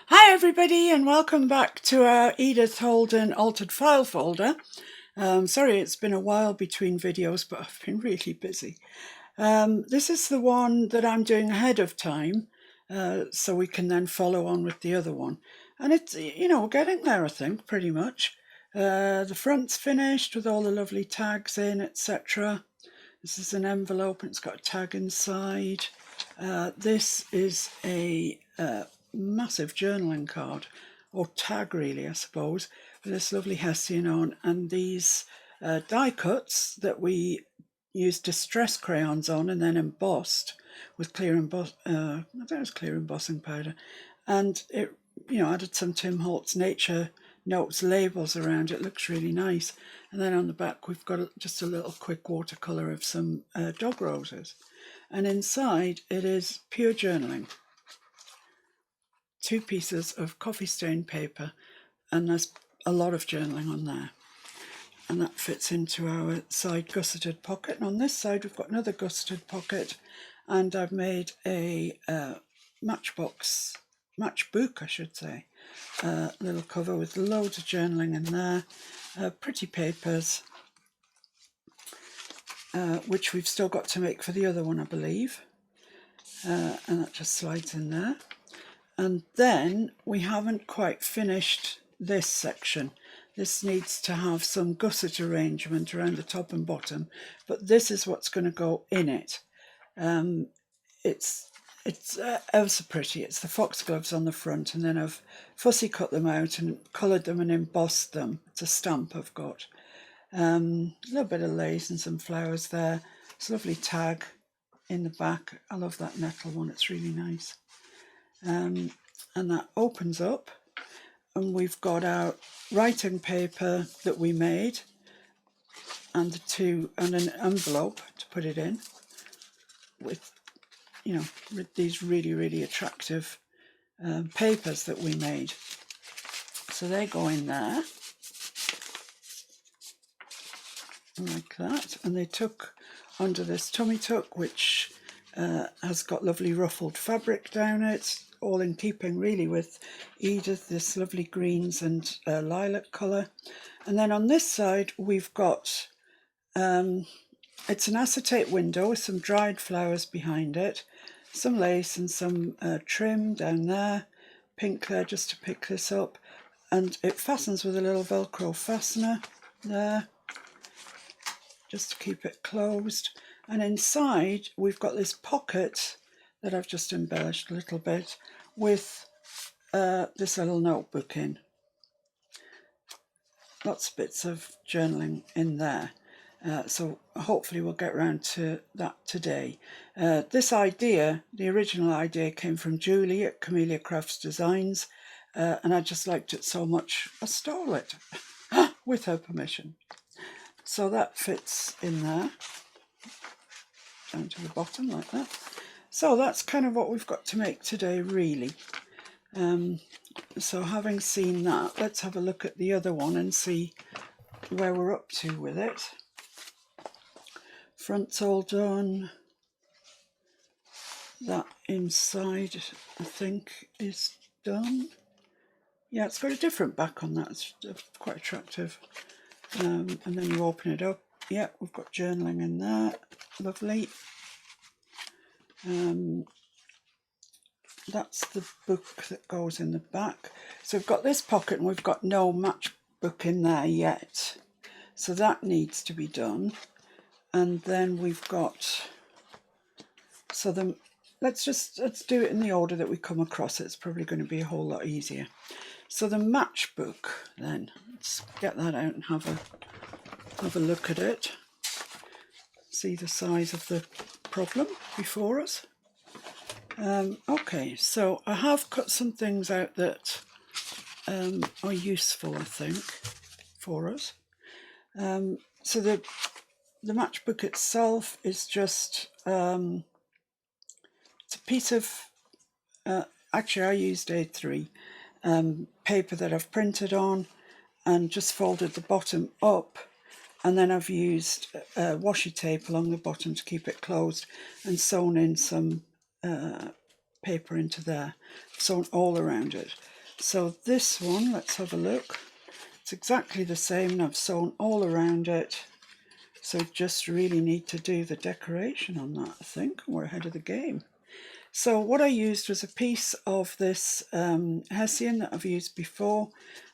Hi everybody and welcome back to our Edith Holden altered file folder. Sorry it's been a while between videos, but I've been really busy. This is the one that I'm doing ahead of time, so we can then follow on with the other one. And it's, we're getting there, I think, pretty much. The front's finished with all the lovely tags in, etc. This is an envelope and it's got a tag inside. This is a massive journaling card, or tag really, I suppose, with this lovely hessian on, and these die cuts that we used distress crayons on and then embossed with clear I think it was clear embossing powder, and it added some Tim Holtz nature notes labels around it. Looks really nice. And then on the back we've got just a little quick watercolour of some dog roses, and inside it is pure journaling, 2 pieces of coffee stained paper, and there's a lot of journaling on there, and that fits into our side gusseted pocket. And on this side we've got another gusseted pocket, and I've made a matchbook I should say, little cover with loads of journaling in there, pretty papers, which we've still got to make for the other one, I believe, and that just slides in there. And then we haven't quite finished this section. This needs to have some gusset arrangement around the top and bottom, but this is what's going to go in it. It's ever so pretty. It's the foxgloves on the front, and then I've fussy cut them out and coloured them and embossed them. It's a stamp I've got. A little bit of lace and some flowers there. It's a lovely tag in the back. I love that nettle one, it's really nice. And that opens up, and we've got our writing paper that we made, and an envelope to put it in with, with these really attractive papers that we made. So they go in there like that, and they tuck under this tummy tuck, which has got lovely ruffled fabric down it, all in keeping really with Edith, this lovely greens and lilac colour. And then on this side we've got, it's an acetate window with some dried flowers behind it, some lace and some trim down there, pink there just to pick this up, and it fastens with a little Velcro fastener there just to keep it closed. And inside we've got this pocket that I've just embellished a little bit with this little notebook in. Lots of bits of journaling in there. So hopefully we'll get around to that today. This idea, the original idea, came from Julie at Camellia Crafts Designs, and I just liked it so much I stole it with her permission. So that fits in there, down to the bottom like that. So that's kind of what we've got to make today, really. So having seen that, let's have a look at the other one and see where we're up to with it. Front's all done. That inside, I think, is done. Yeah, it's got a different back on that. It's quite attractive. And then you open it up. Yeah, we've got journaling in there. Lovely. That's the book that goes in the back. So we've got this pocket and we've got no matchbook in there yet. So that needs to be done. And then we've got, let's do it in the order that we come across it. It's probably going to be a whole lot easier. So the matchbook, then, let's get that out and have a look at it. See the size of the problem before us. Okay, so I have cut some things out that are useful, I think, for us. So the matchbook itself is just, it's a piece of, actually I used A3 paper that I've printed on and just folded the bottom up, and then I've used washi tape along the bottom to keep it closed and sewn in some paper into there, sewn all around it. So this one, let's have a look. It's exactly the same, and I've sewn all around it. So just really need to do the decoration on that, I think. We're ahead of the game. So what I used was a piece of this hessian that I've used before.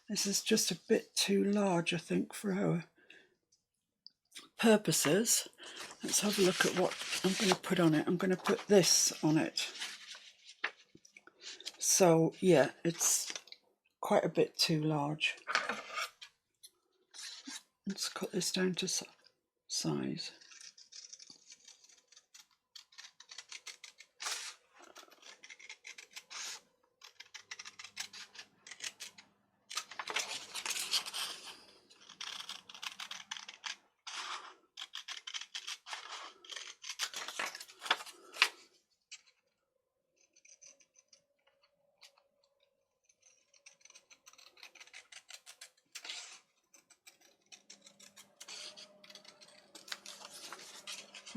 This is just a bit too large, I think, for our purposes. Let's have a look at what I'm going to put on it. I'm going to put this on it. So yeah, it's quite a bit too large. Let's cut this down to size.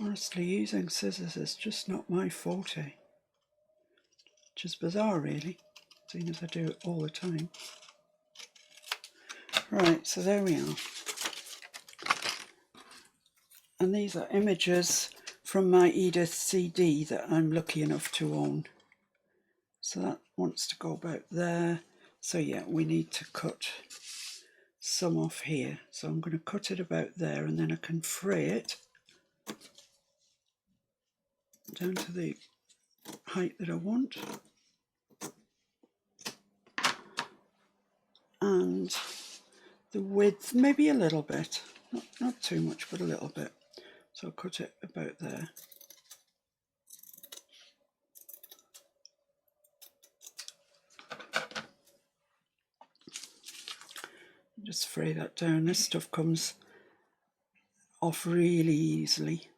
Honestly, using scissors is just not my forte, which is bizarre really, seeing as I do it all the time. Right, so there we are. And these are images from my Edith CD that I'm lucky enough to own. So that wants to go about there. So yeah, we need to cut some off here. So I'm going to cut it about there, and then I can fray it down to the height that I want. And the width, maybe a little bit. Not too much, but a little bit. So I'll cut it about there. Just fray that down. This stuff comes off really easily.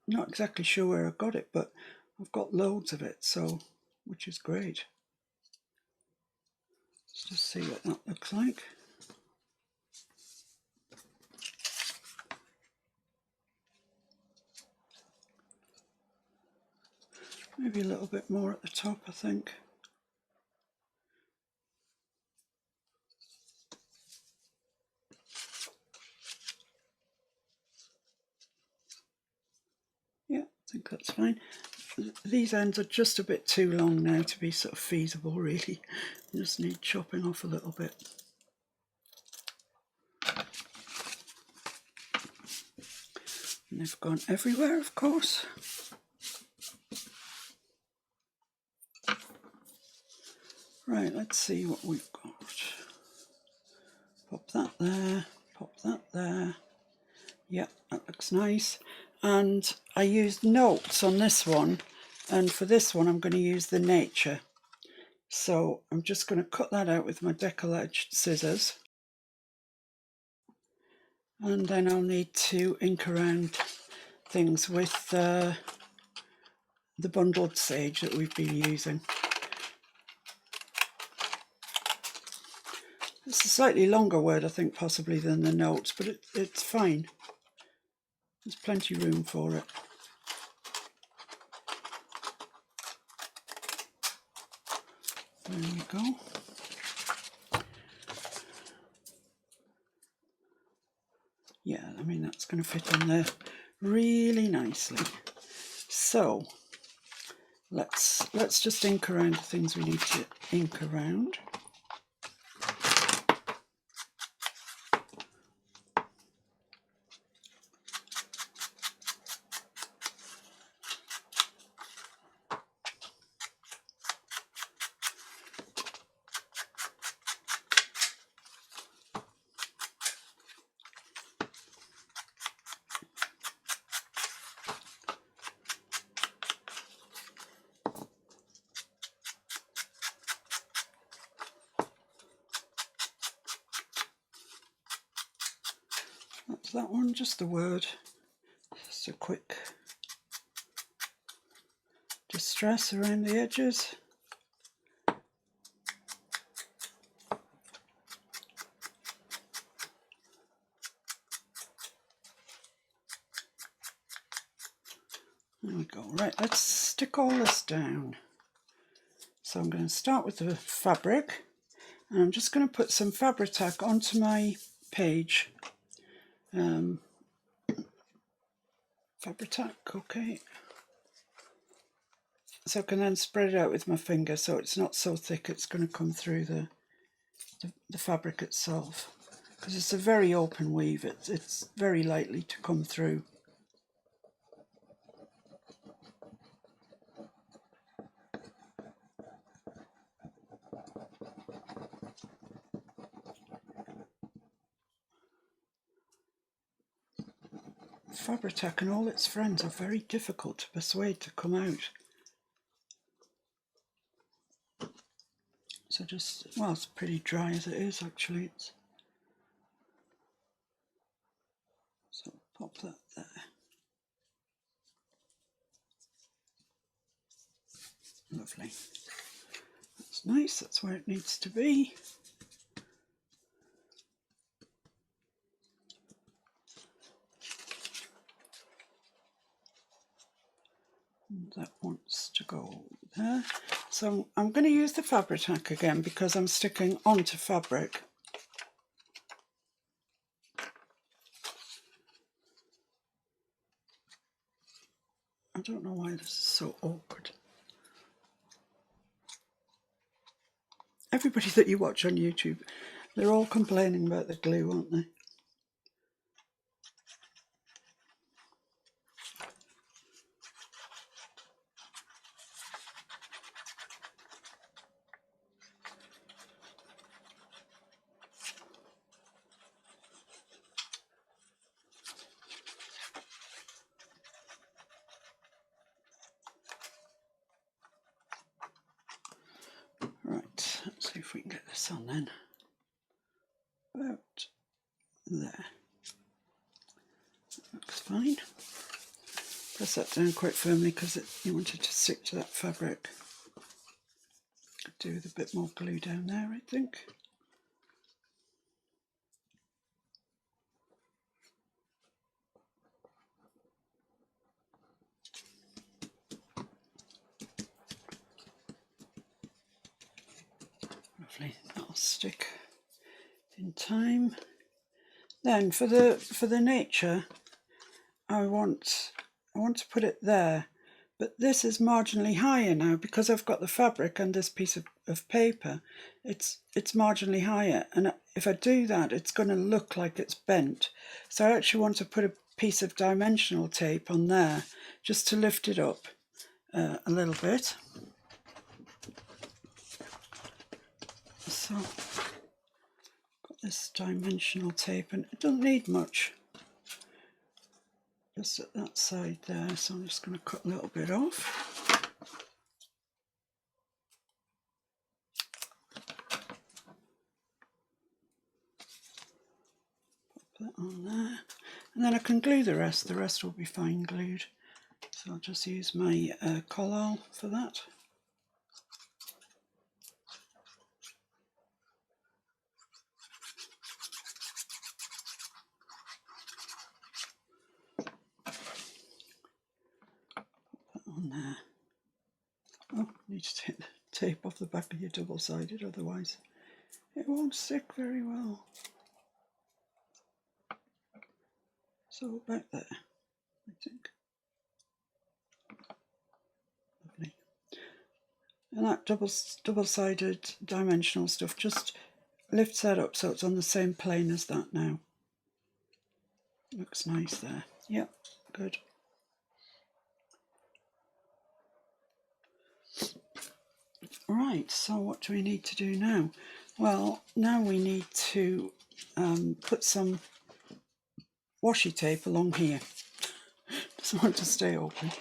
Not exactly sure where I got it, but I've got loads of it, so which is great. Let's just see what that looks like. Maybe a little bit more at the top, I think. Yeah, I think that's fine. These ends are just a bit too long now to be sort of feasible, really. I just need chopping off a little bit. And they've gone everywhere, of course. Right, let's see what we've got. Pop that there, pop that there. Yeah, that looks nice. And I used notes on this one, and for this one I'm going to use the nature. So I'm just going to cut that out with my decollage scissors, and then I'll need to ink around things with the bundled sage that we've been using. It's a slightly longer word, I think, possibly than the notes, but it's fine. There's plenty of room for it. There we go. Yeah, I mean, that's going to fit in there really nicely. So let's just ink around the things we need to ink around. That's that one, just the word. Just a quick distress around the edges. There we go. Right, Right, let's stick all this down. So I'm going to start with the fabric, and I'm just going to put some fabric tack onto my page. Fabric tack, okay. So I can then spread it out with my finger so it's not so thick it's going to come through the fabric itself. Because it's a very open weave, it's very likely to come through. Fabric tack and all its friends are very difficult to persuade to come out. So just, well, it's pretty dry as it is actually. So pop that there. Lovely. That's nice, that's where it needs to be. And that wants to go there. So I'm going to use the fabric tack again because I'm sticking onto fabric. I don't know why this is so awkward. Everybody that you watch on YouTube, they're all complaining about the glue, aren't they? Right, let's see if we can get this on then. About there. Looks fine. Press that down quite firmly because you want it to stick to that fabric. Could do with a bit more glue down there, I think. Lovely, that'll stick in time. Then for the nature, I want to put it there, but this is marginally higher now because I've got the fabric and this piece of paper. It's marginally higher, and if I do that, it's going to look like it's bent. So I actually want to put a piece of dimensional tape on there just to lift it up a little bit. So got this dimensional tape, and it doesn't need much. Just at that side there, so I'm just going to cut a little bit off. Put that on there, and then I can glue the rest. The rest will be fine glued. So I'll just use my collal for that. On there. Oh, need to take the tape off the back of your double-sided, otherwise it won't stick very well. So about there, I think. Lovely. And that double-sided dimensional stuff just lifts that up so it's on the same plane as that now. Looks nice there. Yep, good. Right, so what do we need to do now? Well, now we need to put some washi tape along here. Doesn't want to stay open.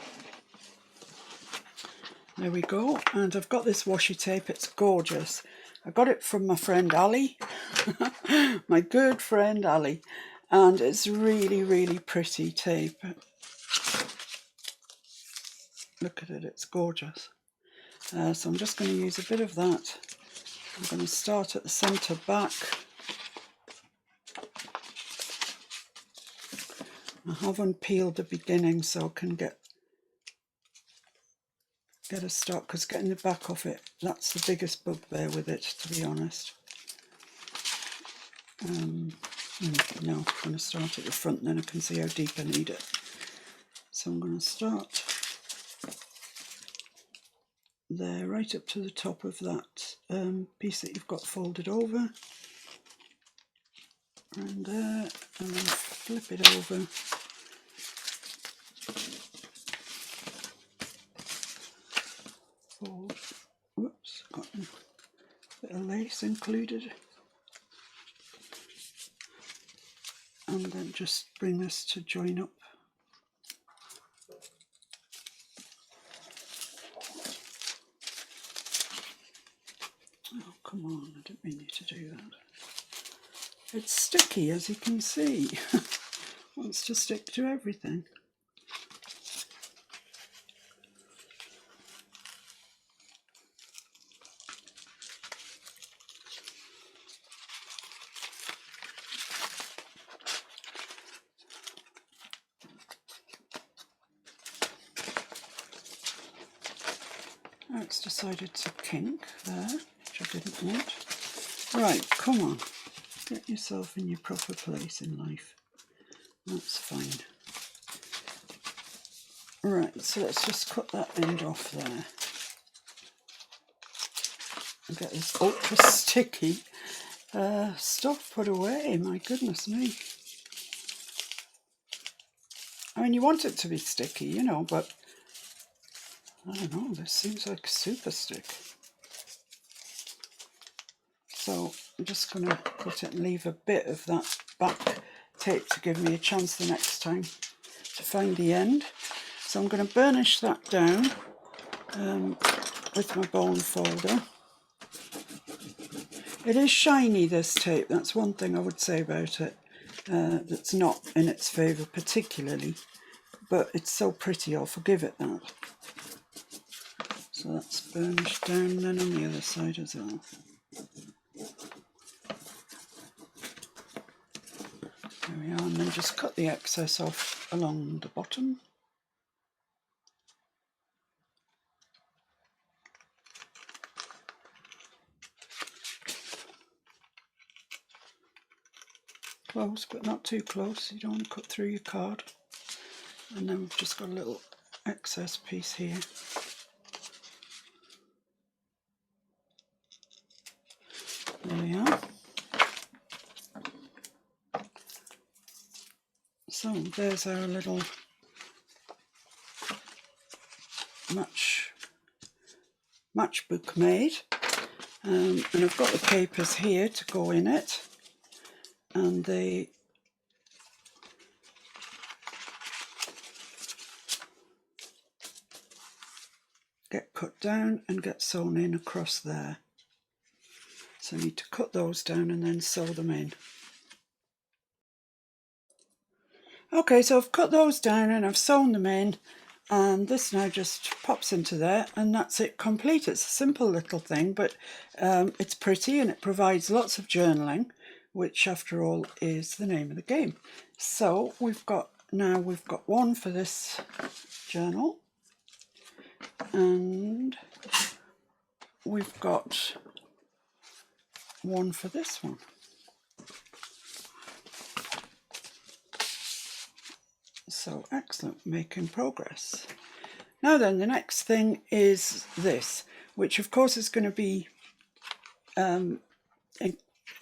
There we go, and I've got this washi tape. It's gorgeous. I got it from my friend Ali, my good friend Ali, and it's really, really pretty tape. Look at it, it's gorgeous. So I'm just going to use a bit of that. I'm going to start at the centre back. I haven't peeled the beginning so I can get get a start, because getting the back off it, that's the biggest bugbear with it, to be honest. No, I'm going to start at the front, and then I can see how deep I need it. So I'm going to start there, right up to the top of that piece that you've got folded over, and there, and then flip it over. Fold. Whoops, got a bit of lace included. And then just bring this to join up. Oh, come on, I didn't mean you to do that. It's sticky, as you can see. Wants to stick to everything. Now it's decided to kink there, which I didn't want. Right, come on. Get yourself in your proper place in life. That's fine. Right, so let's just cut that end off there. And get this ultra sticky stuff put away, my goodness me. I mean, you want it to be sticky, you know, but I don't know, this seems like super stick. So I'm just going to put it and leave a bit of that back tape to give me a chance the next time to find the end. So I'm going to burnish that down with my bone folder. It is shiny, this tape, that's one thing I would say about it, that's not in its favour particularly, but it's so pretty, I'll forgive it that. So that's burnished down then on the other side as well. There we are, and then just cut the excess off along the bottom. Close, but not too close, you don't want to cut through your card. And then we've just got a little excess piece here. There we are. So there's our little matchbook made. And I've got the papers here to go in it. And they get cut down and get sewn in across there. So I need to cut those down and then sew them in. Okay, so I've cut those down and I've sewn them in, and this now just pops into there, and that's it complete. It's a simple little thing, but it's pretty and it provides lots of journaling, which after all is the name of the game. So we've got one for this journal, and we've got one for this one. So excellent, making progress. Now then, the next thing is this, which of course is going to be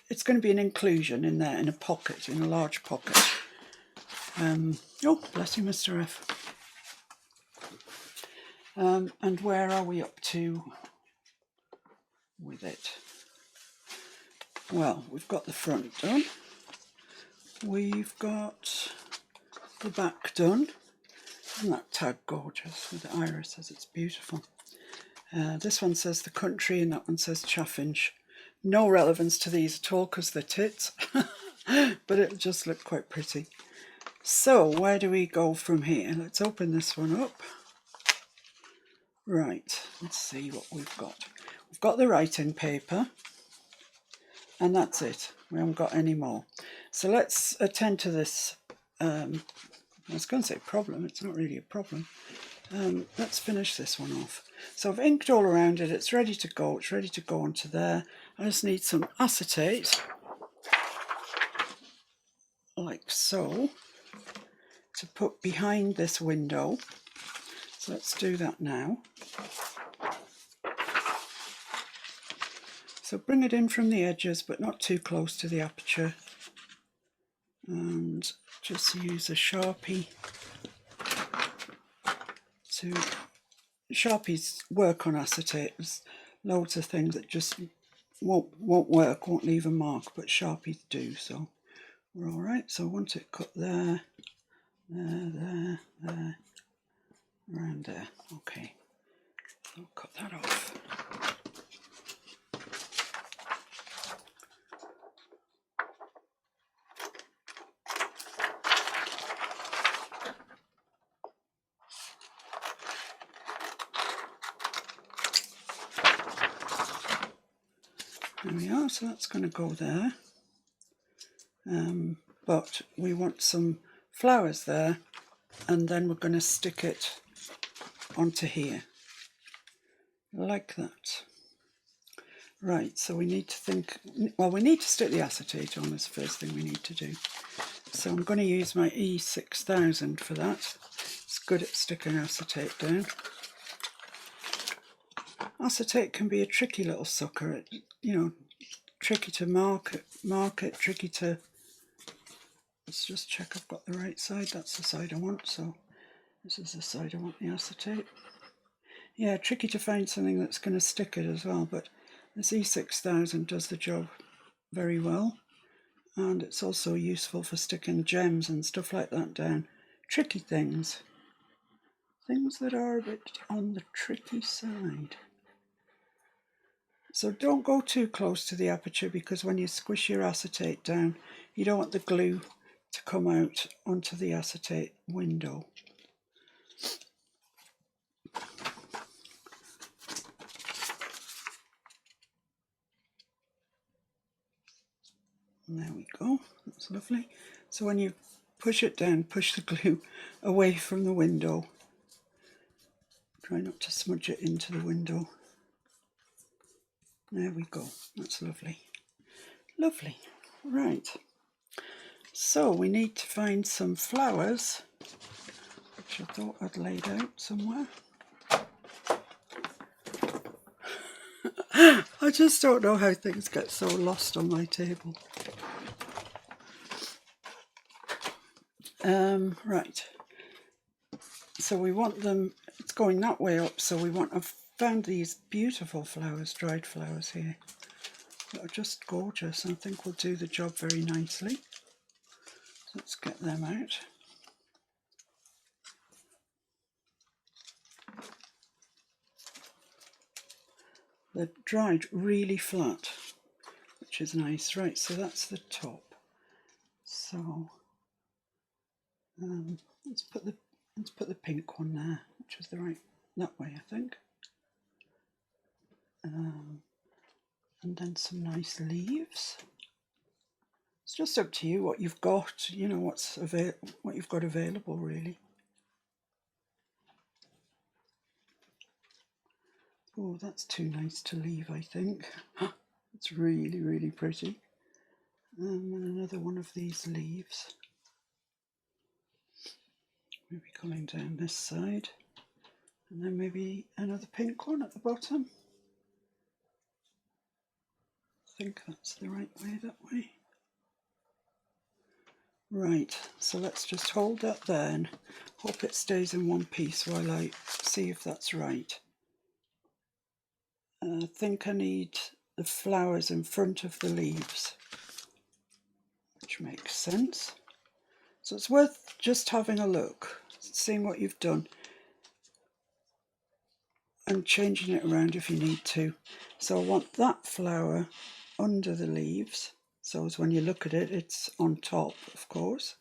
it's going to be an inclusion in there, in a pocket, in a large pocket. Oh, bless you, Mr. F. And where are we up to with it? Well, we've got the front done. We've got the back done. Isn't that tag gorgeous with the irises? It's beautiful. This one says the country and that one says Chaffinch. No relevance to these at all because they're tits, but it'll just look quite pretty. So where do we go from here? Let's open this one up. Right, let's see what we've got. We've got the writing paper, and that's it. We haven't got any more. So let's attend to this. I was going to say problem, it's not really a problem. Let's finish this one off. So I've inked all around it, it's ready to go, it's ready to go onto there. I just need some acetate, like so, to put behind this window. So let's do that now. So bring it in from the edges, but not too close to the aperture. And just use a Sharpie to... Sharpies work on acetate. There's loads of things that just won't work, won't leave a mark, but Sharpies do, so we're all right. So I want it cut there, there, around there. Okay, I'll cut that off. There we are, so that's going to go there. But we want some flowers there, and then we're going to stick it onto here, like that. Right, so we need to think, well, we need to stick the acetate on as the first thing we need to do. So I'm going to use my E6000 for that. It's good at sticking acetate down. Acetate can be a tricky little sucker, you know, tricky to mark it, tricky to... Let's just check I've got the right side. That's the side I want, so this is the side I want the acetate. Yeah, tricky to find something that's going to stick it as well, but this E6000 does the job very well, and it's also useful for sticking gems and stuff like that down. Tricky things. Things that are a bit on the tricky side. So don't go too close to the aperture, because when you squish your acetate down, you don't want the glue to come out onto the acetate window. And there we go, that's lovely. So when you push it down, push the glue away from the window. Try not to smudge it into the window. There we go, that's lovely. Lovely, right. So we need to find some flowers, which I thought I'd laid out somewhere. I just don't know how things get so lost on my table. Right, so we want them, it's going that way up, so we want, I've found these beautiful flowers, dried flowers here, that are just gorgeous. I think will do the job very nicely. Let's get them out. They're dried really flat, which is nice. Right, so that's the top. So let's put the pink one there, which is the right, that way I think. And then some nice leaves. It's just up to you what you've got, you know, what you've got available really. Oh, that's too nice to leave, I think. It's really, really pretty. And another one of these leaves. Maybe coming down this side. And then maybe another pink one at the bottom. I think that's the right way, that way. Right, so let's just hold that there and hope it stays in one piece while I see if that's right. I think I need the flowers in front of the leaves, which makes sense. So it's worth just having a look, seeing what you've done, and changing it around if you need to. So I want that flower under the leaves, so as when you look at it, it's on top, of course,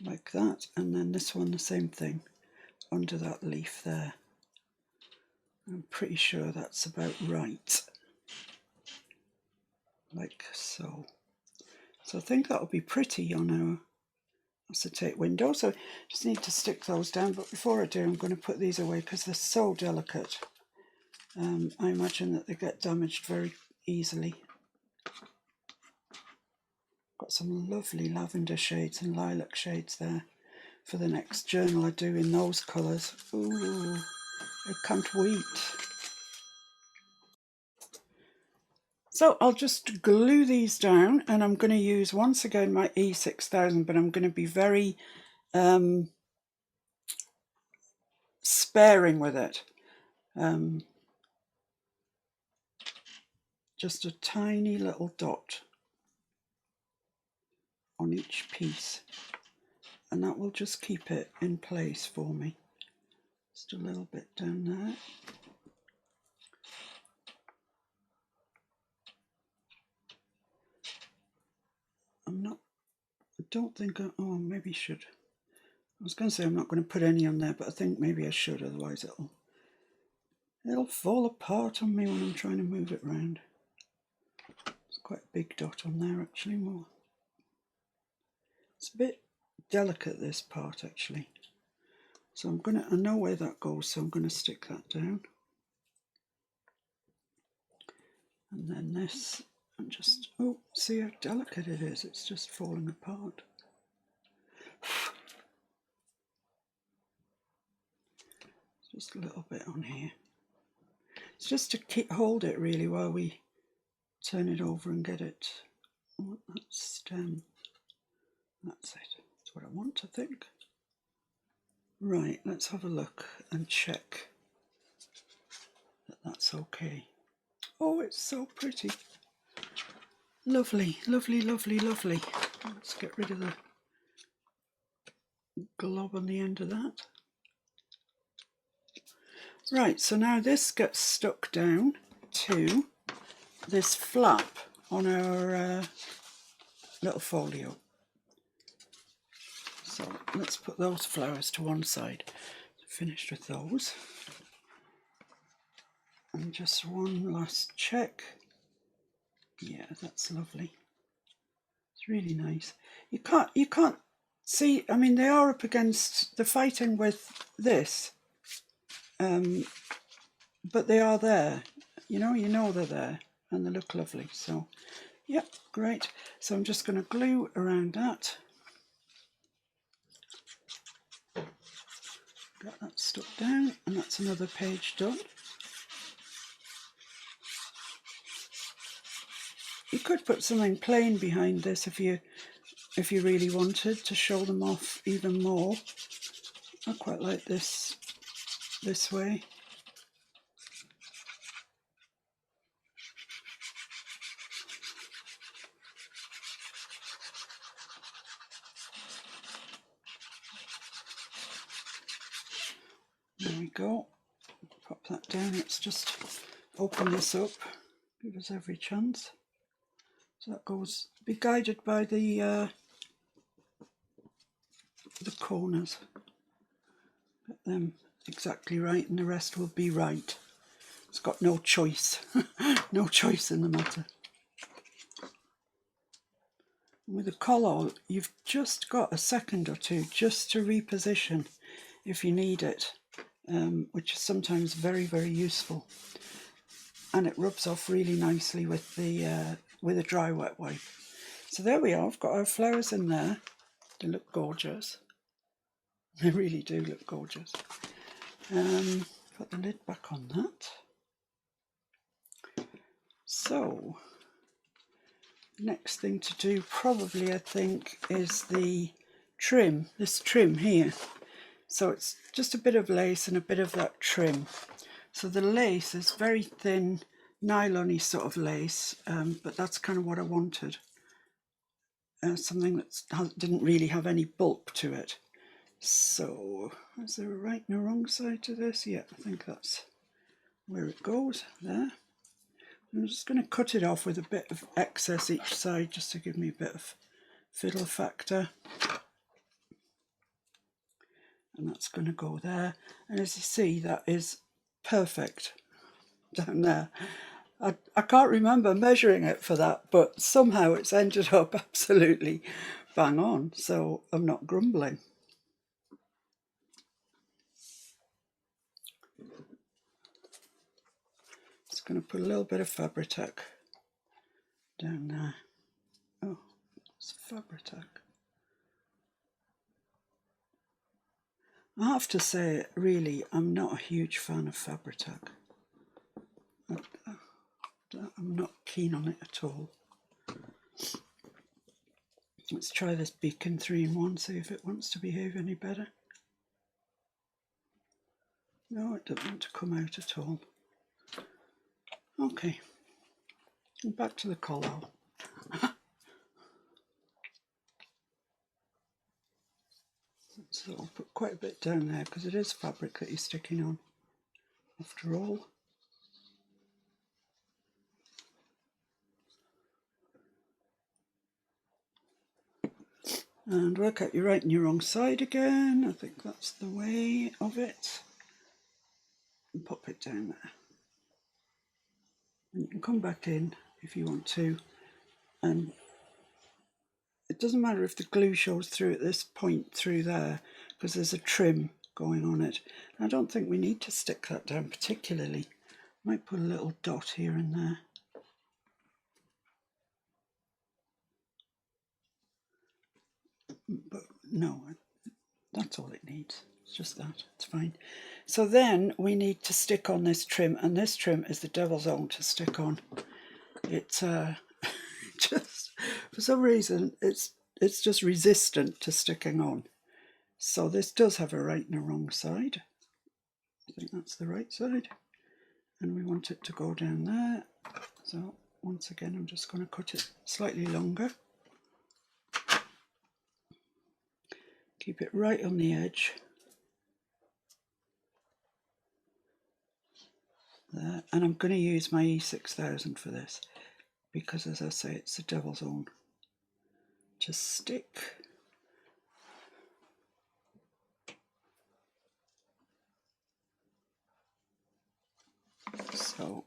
like that. And then this one, the same thing, under that leaf there. I'm pretty sure that's about right, like so. So I think that'll be pretty on acetate window. So just need to stick those down, but before I do, I'm going to put these away because they're so delicate. I imagine that they get damaged very easily. Got some lovely lavender shades and lilac shades there for the next journal I do in those colours. Ooh, I can't wait. So I'll just glue these down, and I'm going to use once again my E6000, but I'm going to be very sparing with it. Just a tiny little dot on each piece, and that will just keep it in place for me. Just a little bit down there. I don't think, oh, maybe I should. I was going to say I'm not going to put any on there, but I think maybe I should, otherwise it'll fall apart on me when I'm trying to move it around. It's quite a big dot on there, actually, more. It's a bit delicate, this part, actually. So I know where that goes, so I'm going to stick that down. And then this, and just, oh, see how delicate it is? It's just falling apart. Just a little bit on here. It's just to hold it really while we turn it over and get it. Oh, that stem. That's it. That's what I want, I think. Right, let's have a look and check that that's okay. Oh, it's so pretty. Lovely, lovely, lovely, lovely. Let's get rid of the glob on the end of that. Right, so now this gets stuck down to this flap on our little folio. So let's put those flowers to one side. Finished with those. And just one last check. Yeah, that's lovely. It's really nice. You can't see, I mean, they are up against, they're fighting with this. But they are there. You know they're there, and they look lovely. So, yep, great. So I'm just going to glue around that. Got that stuck down, and that's another page done. You could put something plain behind this if you really wanted to show them off even more. I quite like this way. There we go. Pop that down. Let's just open this up. Give us every chance. So that goes. Be guided by the corners. Get them exactly right, and the rest will be right. It's got no choice. No choice in the matter. With a collar, you've just got a second or two just to reposition if you need it, which is sometimes very, very useful. And it rubs off really nicely with a dry wet wipe. So there we are. I've got our flowers in there. They look gorgeous. They really do look gorgeous. Put the lid back on that. So next thing to do probably, I think, is the trim, this trim here. So it's just a bit of lace and a bit of that trim. So the lace is very thin, nylon-y sort of lace, but that's kind of what I wanted. Something that didn't really have any bulk to it. So, is there a right and a wrong side to this? Yeah, I think that's where it goes, there. I'm just going to cut it off with a bit of excess each side just to give me a bit of fiddle factor. And that's going to go there. And as you see, that is perfect down there. I can't remember measuring it for that, but somehow it's ended up absolutely bang on, so I'm not grumbling. Just going to put a little bit of Fabri-Tac down there. Oh, it's Fabri-Tac. I have to say, really, I'm not a huge fan of Fabri-Tac. I'm not keen on it at all. Let's try this Beacon 3-in-1, see if it wants to behave any better. No, it doesn't want to come out at all. Okay, back to the collal. So I'll put quite a bit down there because it is fabric that you're sticking on after all. And work out your right and your wrong side again. I think that's the way of it. And pop it down there. And you can come back in if you want to. And it doesn't matter if the glue shows through at this point through there, because there's a trim going on it. I don't think we need to stick that down particularly. Might put a little dot here and there. But no, that's all it needs. It's just that. It's fine. So then we need to stick on this trim, and this trim is the devil's own to stick on. It's just for some reason it's just resistant to sticking on. So this does have a right and a wrong side. I think that's the right side, and we want it to go down there. So once again, I'm just going to cut it slightly longer. Keep it right on the edge. There. And I'm going to use my E6000 for this because, as I say, it's the devil's own to stick. So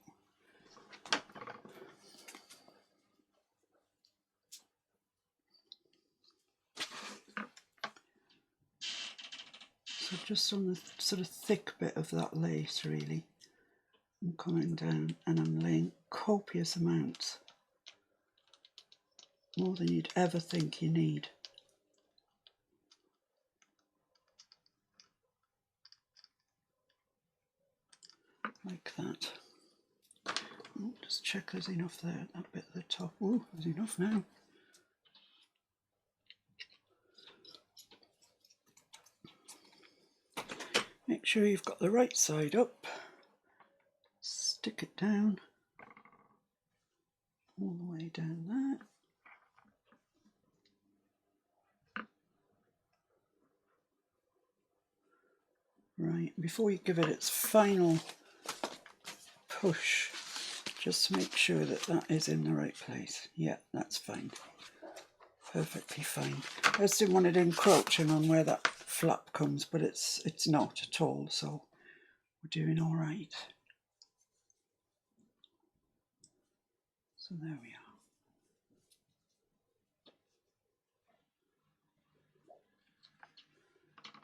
just on the sort of thick bit of that lace, really, I'm coming down and I'm laying copious amounts, more than you'd ever think you need. Like that. Oh, just check there's enough there, that bit at the top. Oh, there's enough now. Make sure you've got the right side up. Stick it down all the way down there. Right, before you give it its final push, just make sure that that is in the right place. Yeah, that's fine. Perfectly fine. I just didn't want it encroaching on where that flap comes, but it's not at all, so we're doing all right. So there we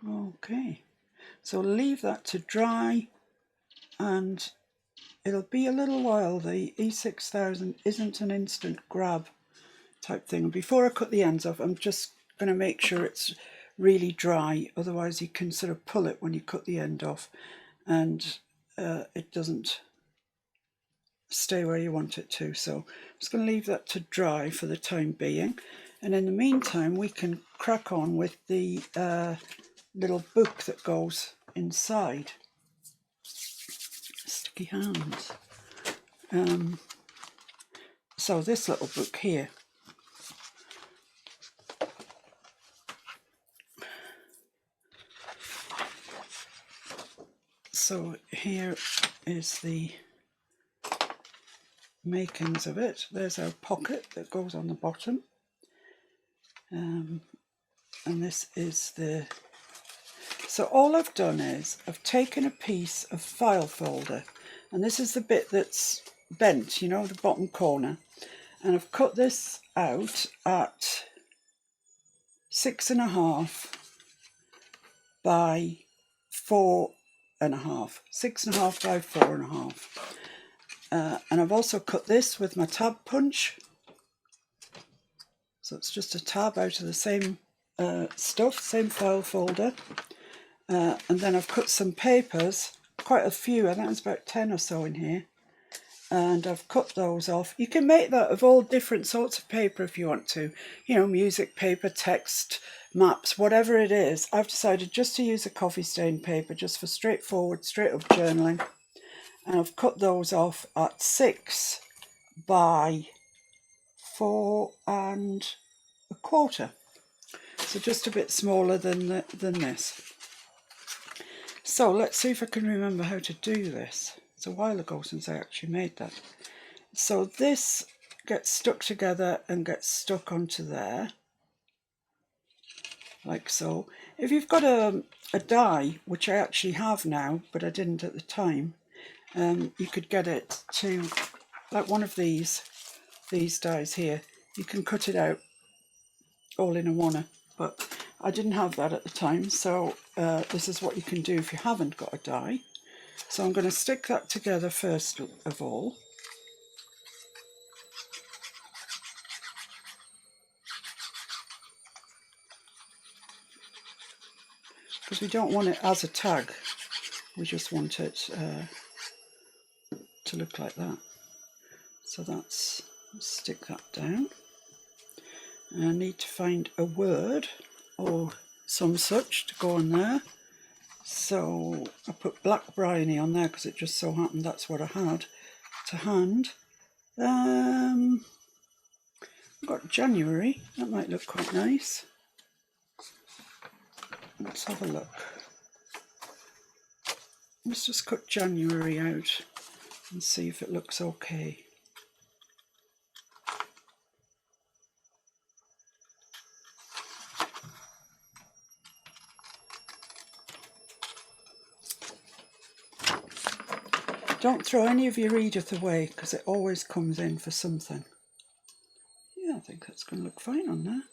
are. Okay, so leave that to dry, and it'll be a little while. The E6000 isn't an instant grab type thing. And before I cut the ends off, I'm just going to make sure it's really dry, otherwise you can sort of pull it when you cut the end off and it doesn't stay where you want it to. So I'm just going to leave that to dry for the time being, and in the meantime we can crack on with the little book that goes inside. Sticky hands. So this little book here, so here is the makings of it. There's our pocket that goes on the bottom, and this is the, so all I've done is I've taken a piece of file folder, and this is the bit that's bent, you know, the bottom corner, and I've cut this out at 6.5 by 4.5. 6.5 by 4.5. And I've also cut this with my tab punch. So it's just a tab out of the same stuff, same file folder. And then I've cut some papers, quite a few, I think there's about 10 or so in here. And I've cut those off. You can make that of all different sorts of paper if you want to. You know, music paper, text, maps, whatever it is. I've decided just to use a coffee stain paper just for straightforward, straight up journaling. And I've cut those off at 6 by 4.25. So just a bit smaller than this. So let's see if I can remember how to do this. It's a while ago since I actually made that. So this gets stuck together and gets stuck onto there, like so. If you've got a die, which I actually have now, but I didn't at the time, you could get it to, like one of these dies here. You can cut it out all in a oneer, but I didn't have that at the time, so this is what you can do if you haven't got a die. So I'm going to stick that together first of all. Because we don't want it as a tag, we just want it to look like that. So let's stick that down. And I need to find a word or some such to go on there. So I put black briny on there because it just so happened that's what I had to hand. I've got January, that might look quite nice. Let's have a look. Let's just cut January out and see if it looks okay. Don't throw any of your Edith away because it always comes in for something. Yeah, I think that's going to look fine on there.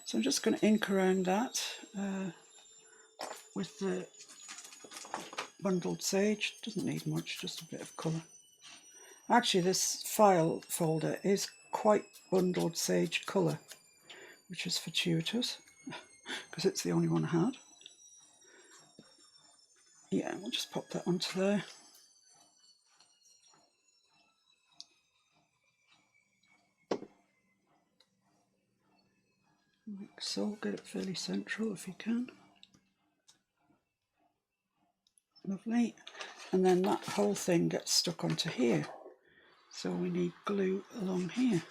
So I'm just going to ink around that with the bundled sage. Doesn't need much, just a bit of colour. Actually, this file folder is quite bundled sage colour, which is fortuitous because it's the only one I had. Yeah, we'll just pop that onto there. Like so, get it fairly central if you can. Lovely. And then that whole thing gets stuck onto here. So we need glue along here.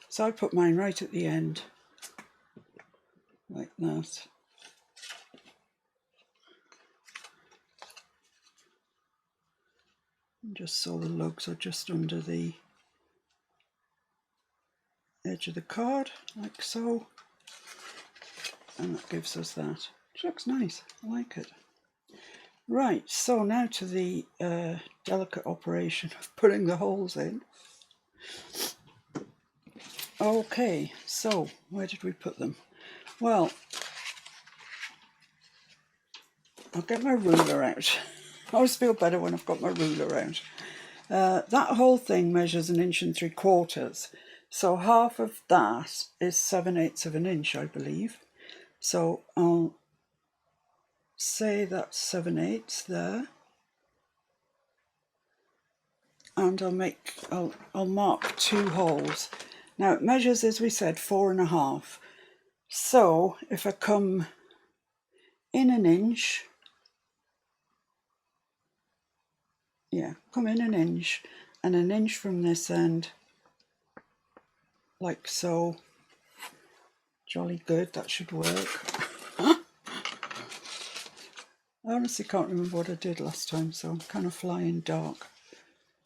So I put mine right at the end, like that. And just so the lugs are just under the edge of the card, like so. And that gives us that. Which looks nice, I like it. Right, so now to the delicate operation of putting the holes in. Okay, so where did we put them? Well, I'll get my ruler out. I always feel better when I've got my ruler out. That whole thing measures 1 3/4 inches. So half of that is 7/8 of an inch, I believe. So I'll say that's 7/8 there. And I'll mark 2 holes. Now it measures, as we said, 4.5. So if I come in 1 inch, come in 1 inch and 1 inch from this end, like so. Jolly good, that should work. I honestly can't remember what I did last time, so I'm kind of flying dark.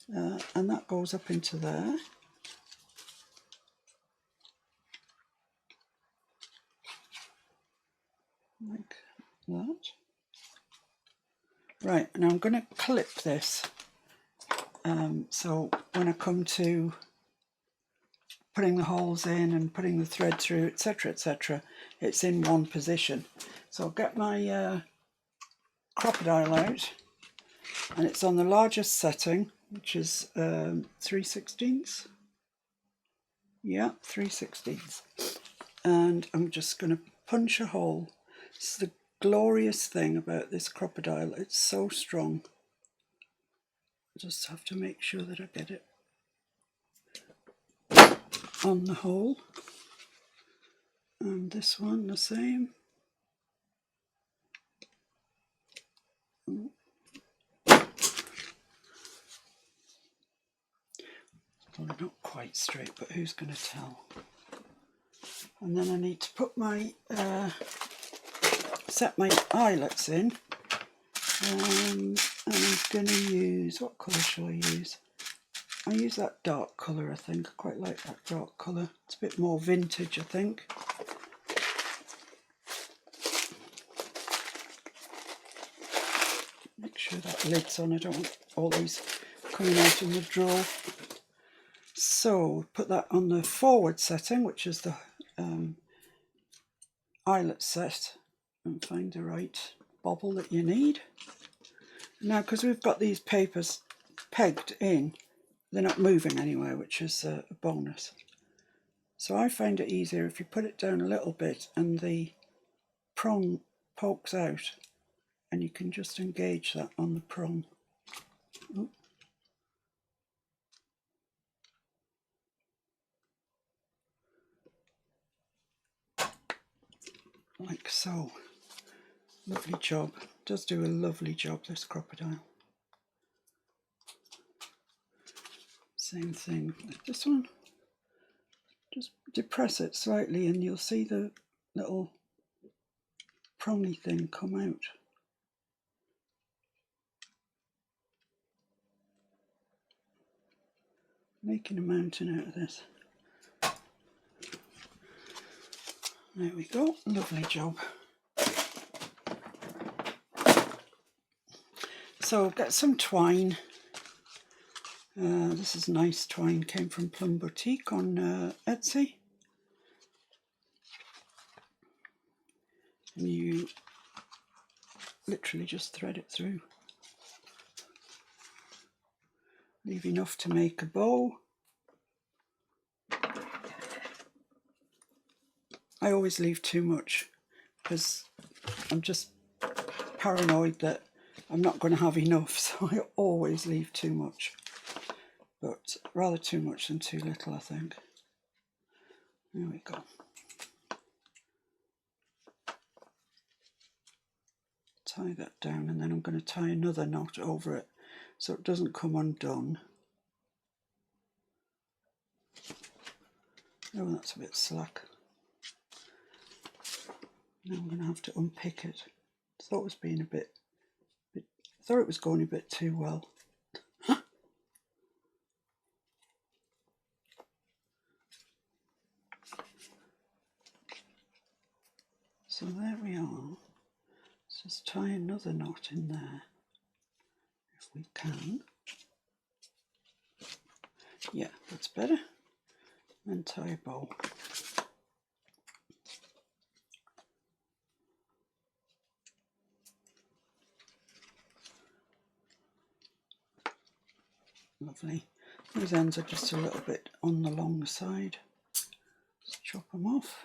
And that goes up into there. Like that. Right, now I'm going to clip this So when I come to putting the holes in and putting the thread through, etc., etc., it's in one position. So I'll get my crocodile out, and it's on the largest setting, which is 3/16. Yeah, 3/16. And I'm just going to punch a hole. It's the glorious thing about this crocodile. It's so strong. I just have to make sure that I get it on the hole. And this one the same. Well, they're not quite straight, but who's going to tell? And then I need to put my set my eyelets in. And I'm going to use, what colour shall I use? I use that dark colour, I think. I quite like that dark colour. It's a bit more vintage, I think. Make sure that lid's on. I don't want all these coming out in the drawer. So put that on the forward setting, which is the eyelet set, and find the right bobble that you need. Now, because we've got these papers pegged in, they're not moving anywhere, which is a bonus. So I find it easier if you put it down a little bit and the prong pokes out, and you can just engage that on the prong. Ooh. Like so. Lovely job. Does do a lovely job, this crocodile. Same thing with this one. Just depress it slightly and you'll see the little prongy thing come out. Making a mountain out of this. There we go. Lovely job. So get some twine. This is nice twine, came from Plum Boutique on Etsy. And you literally just thread it through. Leave enough to make a bow. I always leave too much because I'm just paranoid that I'm not going to have enough, so I always leave too much. But rather too much than too little, I think. There we go. Tie that down, and then I'm going to tie another knot over it so it doesn't come undone. Oh, that's a bit slack. Now I'm going to have to unpick it. I thought it was being I thought it was going a bit too well. So there we are. Let's just tie another knot in there, if we can. Yeah, that's better. And tie a bow. Lovely. These ends are just a little bit on the long side. Let's chop them off.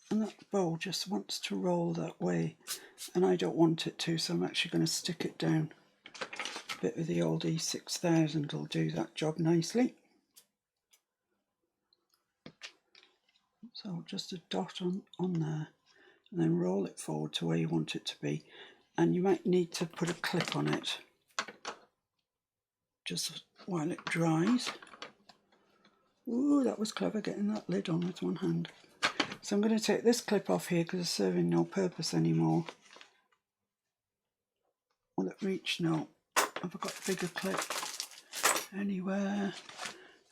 And that bow just wants to roll that way, and I don't want it to, so I'm actually going to stick it down. A bit of the old E6000 will do that job nicely. So just a dot on there, and then roll it forward to where you want it to be. And you might need to put a clip on it just while it dries. Ooh, that was clever, getting that lid on with one hand. So I'm going to take this clip off here because it's serving no purpose anymore. Will it reach? No. Have I got a bigger clip anywhere?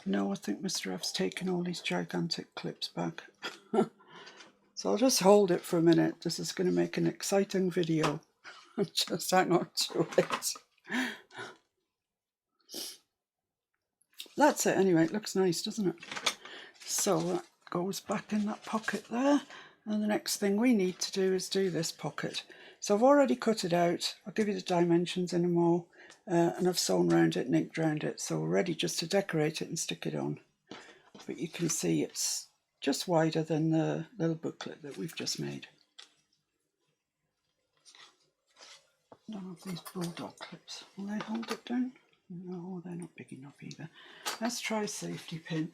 No, I think Mr. F's taken all these gigantic clips back. So I'll just hold it for a minute. This is going to make an exciting video. Just hang on to it. That's it anyway. It looks nice, doesn't it? So that goes back in that pocket there. And the next thing we need to do is do this pocket. So I've already cut it out. I'll give you the dimensions in a more. And I've sewn around it and inked around it. So we're ready just to decorate it and stick it on. But you can see it's just wider than the little booklet that we've just made. I don't have these bulldog clips. Will they hold it down? No, they're not big enough either. Let's try safety pin.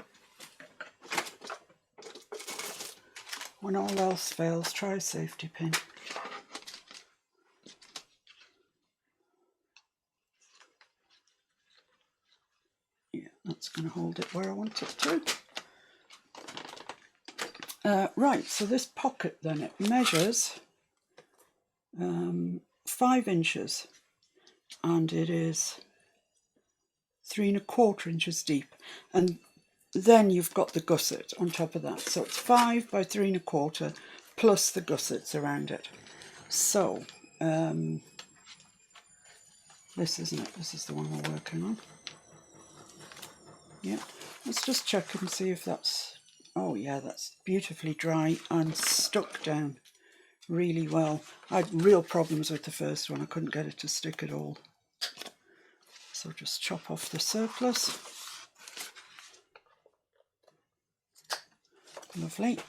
When all else fails, try a safety pin. Yeah, that's going to hold it where I want it to. Right, so this pocket then, it measures 5 inches and it is 3 1/4 inches deep, and then you've got the gusset on top of that, so it's 5 by 3 1/4 plus the gussets around it. So this isn't it, this is the one we're working on. Yeah, let's just check and see if that's, oh yeah, that's beautifully dry and stuck down really well. I had real problems with the first one, I couldn't get it to stick at all. So just chop off the surplus. Lovely.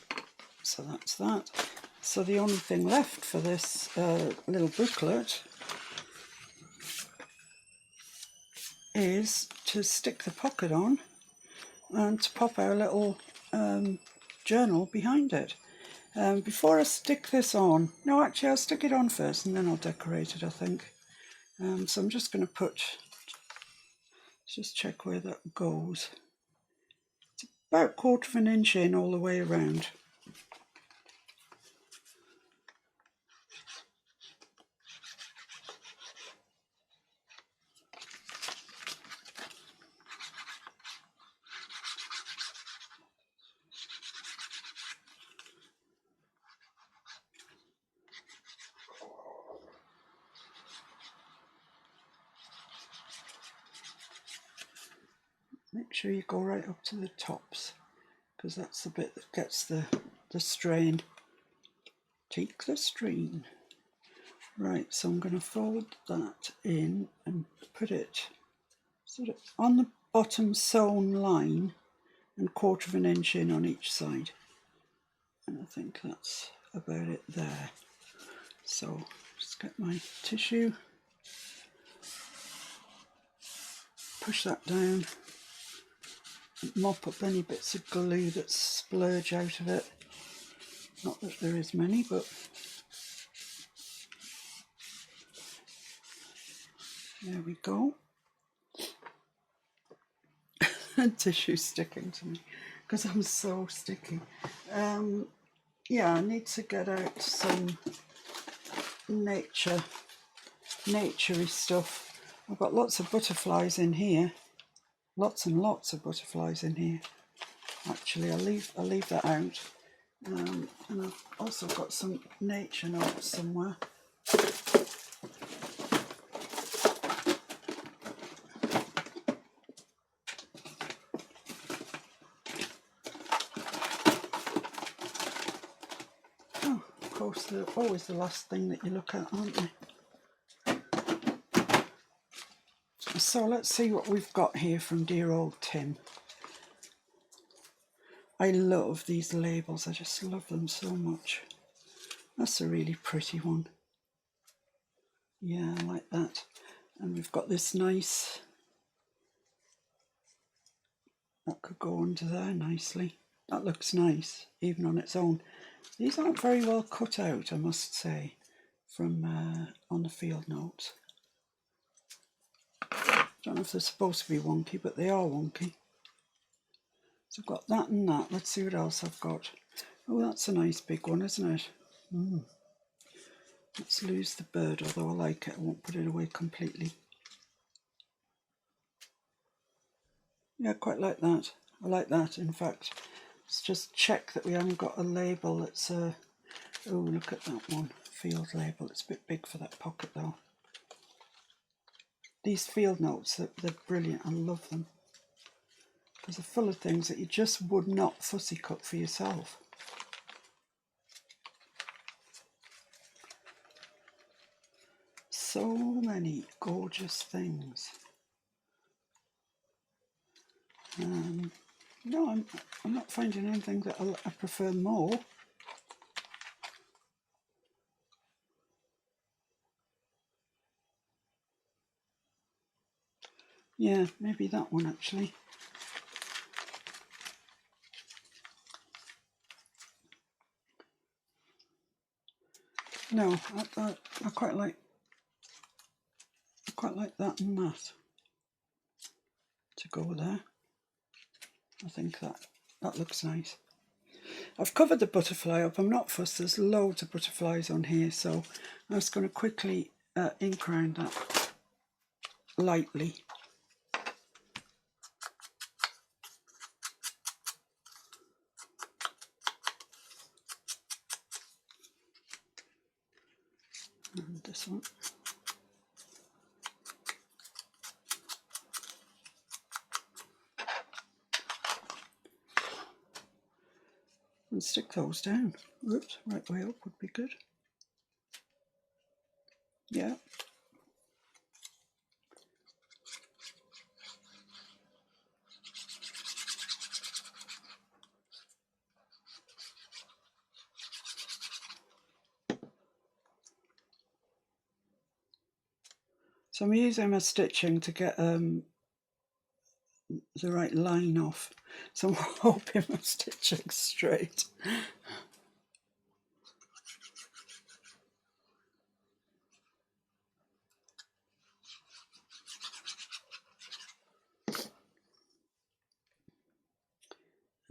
So that's that. So the only thing left for this little booklet is to stick the pocket on and to pop our little journal behind it. Before I stick this on, no, actually I'll stick it on first and then I'll decorate it, I think. So I'm just going to put, just check where that goes. It's about 1/4 inch in all the way around. Make sure you go right up to the tops, because that's the bit that gets the strain. Take the strain. Right, so I'm going to fold that in and put it sort of on the bottom sewn line and 1/4 inch in on each side. And I think that's about it there. So just get my tissue, push that down, mop up any bits of glue that splurge out of it. Not that there is many, but there we go. Tissue sticking to me because I'm so sticky. Yeah, I need to get out some naturey stuff. I've got lots of butterflies in here. Lots and lots of butterflies in here. Actually, I'll leave that out. And I've also got some nature notes somewhere. Oh, of course, they're always the last thing that you look at, aren't they? So let's see what we've got here from dear old Tim. I love these labels, I just love them so much. That's a really pretty one. Yeah, I like that. And we've got this nice, that could go under there nicely. That looks nice, even on its own. These aren't very well cut out, I must say, from on the field notes. Don't know if they're supposed to be wonky, but they are wonky. So I've got that and that. Let's see what else I've got. Oh, that's a nice big one, isn't it? Let's lose the bird, although I like it. I won't put it away completely. Yeah, I quite like that. I like that, in fact. Let's just check that we haven't got a label that's oh, look at that one. field label. It's a bit big for that pocket though. These field notes, they're brilliant. I love them because they're full of things that you just would not fussy cut for yourself. So many gorgeous things. No, I'm not finding anything that I prefer more. Yeah, maybe that one actually. No, I quite like that and that to go there. I think that looks nice. I've covered the butterfly up. I'm not fussed. There's loads of butterflies on here, so I'm just going to quickly ink round that lightly. And this one. And stick those down. Oops, right way up would be good. Yeah. So I'm using my stitching to get the right line off. So I'm hoping my stitching's straight. And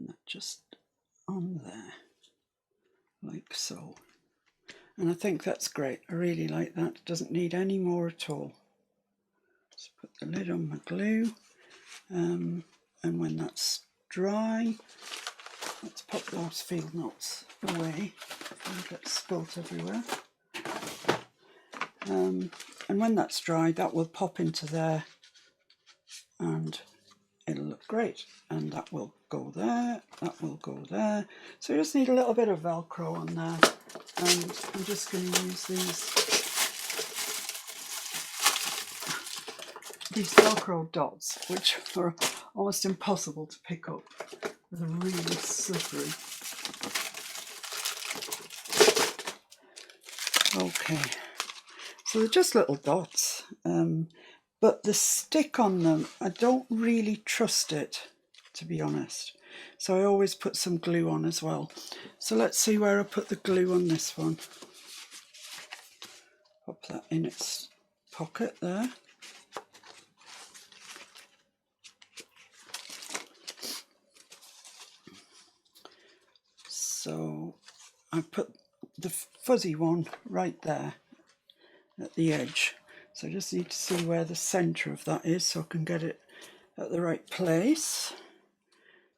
that just on there, like so. And I think that's great. I really like that. It doesn't need any more at all. Just put the lid on my glue. And when that's dry, let's pop those field notes away before it gets spilt everywhere. And when that's dry, that will pop into there and it'll look great. And that will go there, that will go there. So you just need a little bit of Velcro on there. And I'm just going to use these Velcro dots, which are almost impossible to pick up. They're really slippery. Okay, so they're just little dots, but the stick on them, I don't really trust it, to be honest. So I always put some glue on as well. So let's see where I put the glue on this one. Pop that in its pocket there. So I put the fuzzy one right there at the edge. So I just need to see where the centre of that is so I can get it at the right place.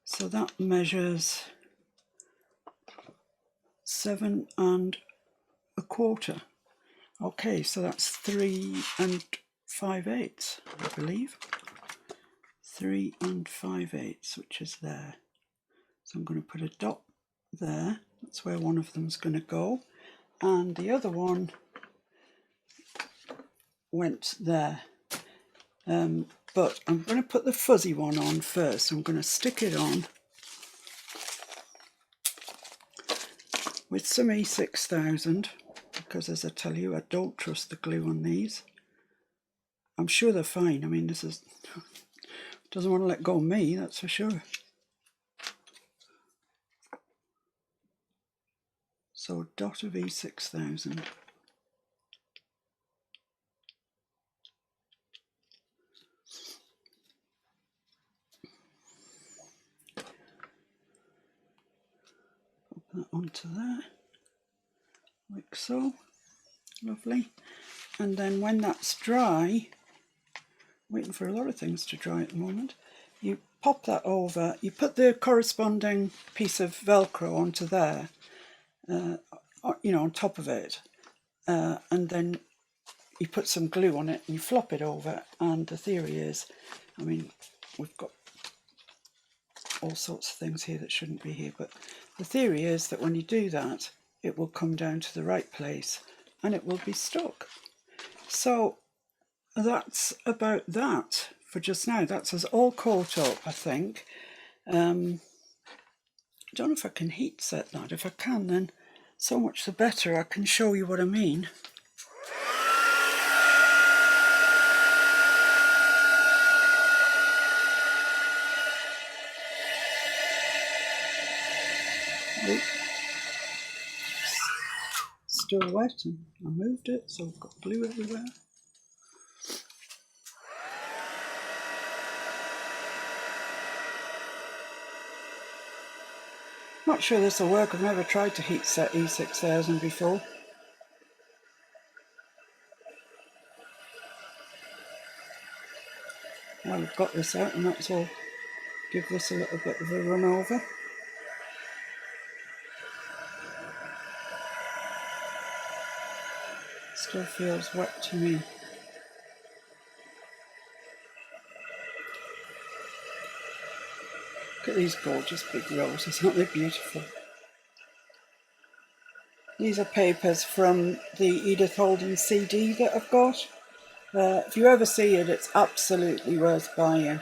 So that measures 7 1/4. Okay, so that's 3 5/8, I believe. 3 5/8, which is there. So I'm going to put a dot there. That's where one of them's going to go. And the other one went there. But I'm going to put the fuzzy one on first. I'm going to stick it on with some E6000 because, as I tell you, I don't trust the glue on these. I'm sure they're fine. I mean, this doesn't want to let go of me, that's for sure. So a dot of E6000. That onto there, like so. Lovely. And then when that's dry, waiting for a lot of things to dry at the moment, you pop that over, you put the corresponding piece of Velcro onto there, you know, on top of it, and then you put some glue on it and you flop it over, and the theory is, I mean, we've got all sorts of things here that shouldn't be here, but the theory is that when you do that, it will come down to the right place and it will be stuck. So that's about that for just now. That's us all caught up, I think. I don't know if I can heat set that. If I can, then so much the better. I can show you what I mean. Oop. Still wet, and I moved it, so I've got glue everywhere. Not sure this will work. I've never tried to heat set E6000 before. Now we've got this out, and that's all. Give this a little bit of a run over. Still feels wet to me. Look at these gorgeous big roses, aren't they beautiful? These are papers from the Edith Holden CD that I've got. If you ever see it, it's absolutely worth buying.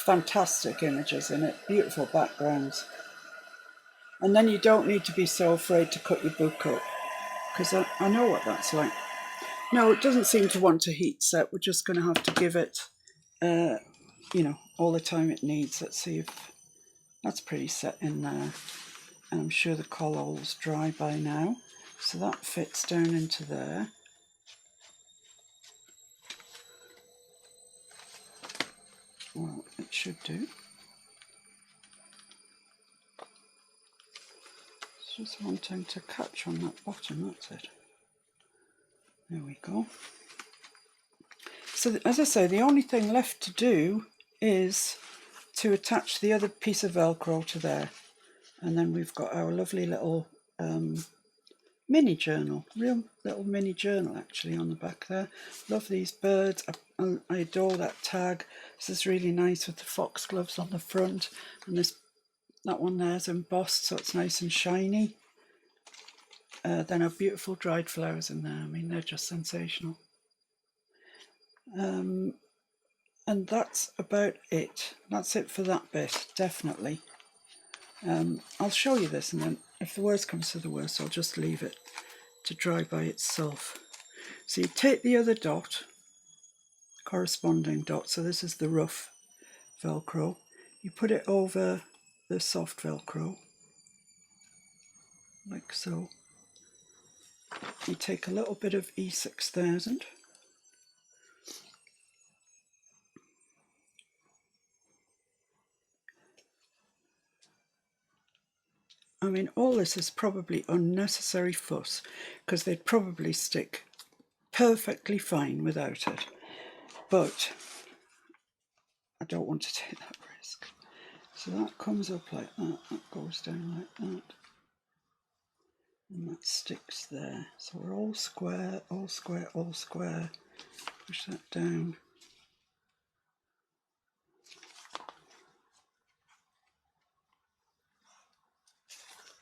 Fantastic images in it, beautiful backgrounds. And then you don't need to be so afraid to cut your book up, because I know what that's like. No, it doesn't seem to want to heat set. We're just going to have to give it, you know, all the time it needs. Let's see if that's pretty set in there. And I'm sure the collall's dry by now. So that fits down into there. Well, it should do. It's just wanting to catch on that bottom, that's it. There we go. So as I say, the only thing left to do is to attach the other piece of Velcro to there. And then we've got our lovely little mini journal, real little mini journal actually on the back there. Love these birds. I adore that tag. This is really nice with the foxgloves on the front, and that one there's embossed, so it's nice and shiny. Then our beautiful dried flowers in there. I mean, they're just sensational. And that's about it. That's it for that bit, definitely. I'll show you this, and then if the worst comes to the worst, I'll just leave it to dry by itself. So you take the other dot, corresponding dot, so this is the rough Velcro, you put it over the soft Velcro, like so. You take a little bit of E6000, I mean, all this is probably unnecessary fuss, because they'd probably stick perfectly fine without it. But I don't want to take that risk. So that comes up like that, that goes down like that, and that sticks there. So we're all square, all square, all square. Push that down.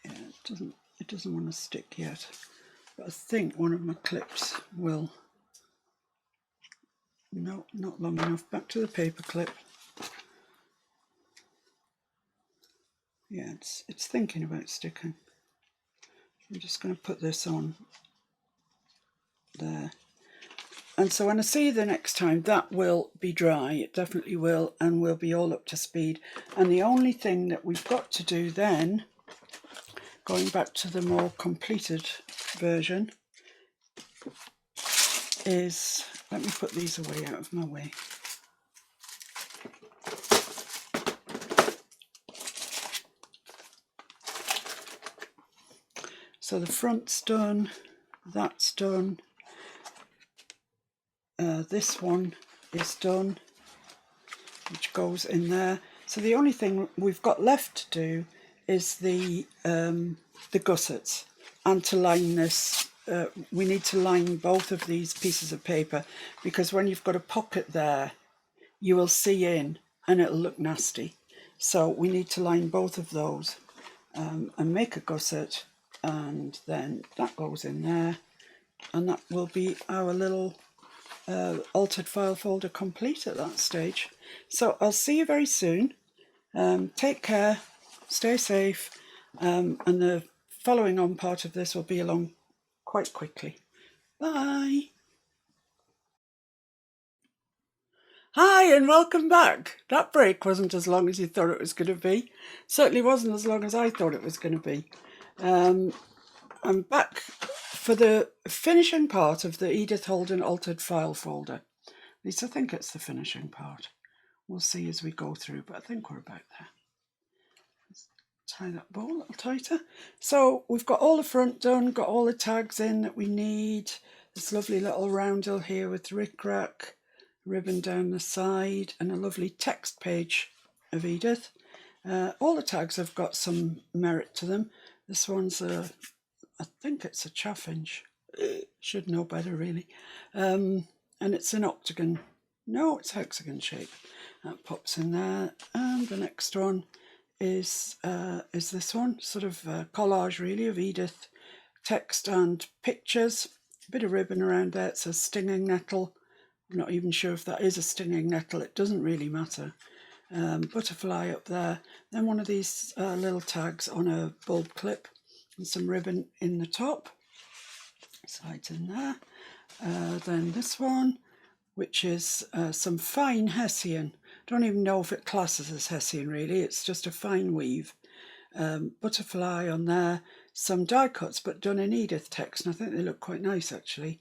Yeah, it doesn't want to stick yet, but I think one of my clips will. No, not long enough. Back to the paper clip. Yeah, it's thinking about sticking. I'm just going to put this on there. And so when I see you the next time, that will be dry. It definitely will, and we'll be all up to speed. And the only thing that we've got to do then, going back to the more completed version, is, let me put these away out of my way. So the front's done, that's done, this one is done, which goes in there. So the only thing we've got left to do is the gussets, and to line this we need to line both of these pieces of paper, because when you've got a pocket there, you will see in and it'll look nasty. So we need to line both of those and make a gusset, and then that goes in there, and that will be our little altered file folder complete at that stage. So I'll see you very soon. Take care, stay safe, and the following on part of this will be along quite quickly. Bye. Hi and welcome back. That break wasn't as long as you thought it was going to be. Certainly wasn't as long as I thought it was going to be. I'm back for the finishing part of the Edith Holden altered file folder. At least I think it's the finishing part. We'll see as we go through, but I think we're about there. Let's tie that bow a little tighter. So we've got all the front done, got all the tags in that we need. This lovely little roundel here with rickrack, ribbon down the side, and a lovely text page of Edith. All the tags have got some merit to them. This one's I think it's a chaffinch. Should know better really. And it's an octagon. No, it's hexagon shape. That pops in there. And the next one is this one, sort of collage really of Edith text and pictures. A bit of ribbon around there. It says stinging nettle. I'm not even sure if that is a stinging nettle. It doesn't really matter. Butterfly up there. Then one of these little tags on a bulb clip and some ribbon in the top. Sides in there. Then this one, which is some fine Hessian. Don't even know if it classes as Hessian really. It's just a fine weave. Butterfly on there. Some die cuts but done in Edith text, and I think they look quite nice actually.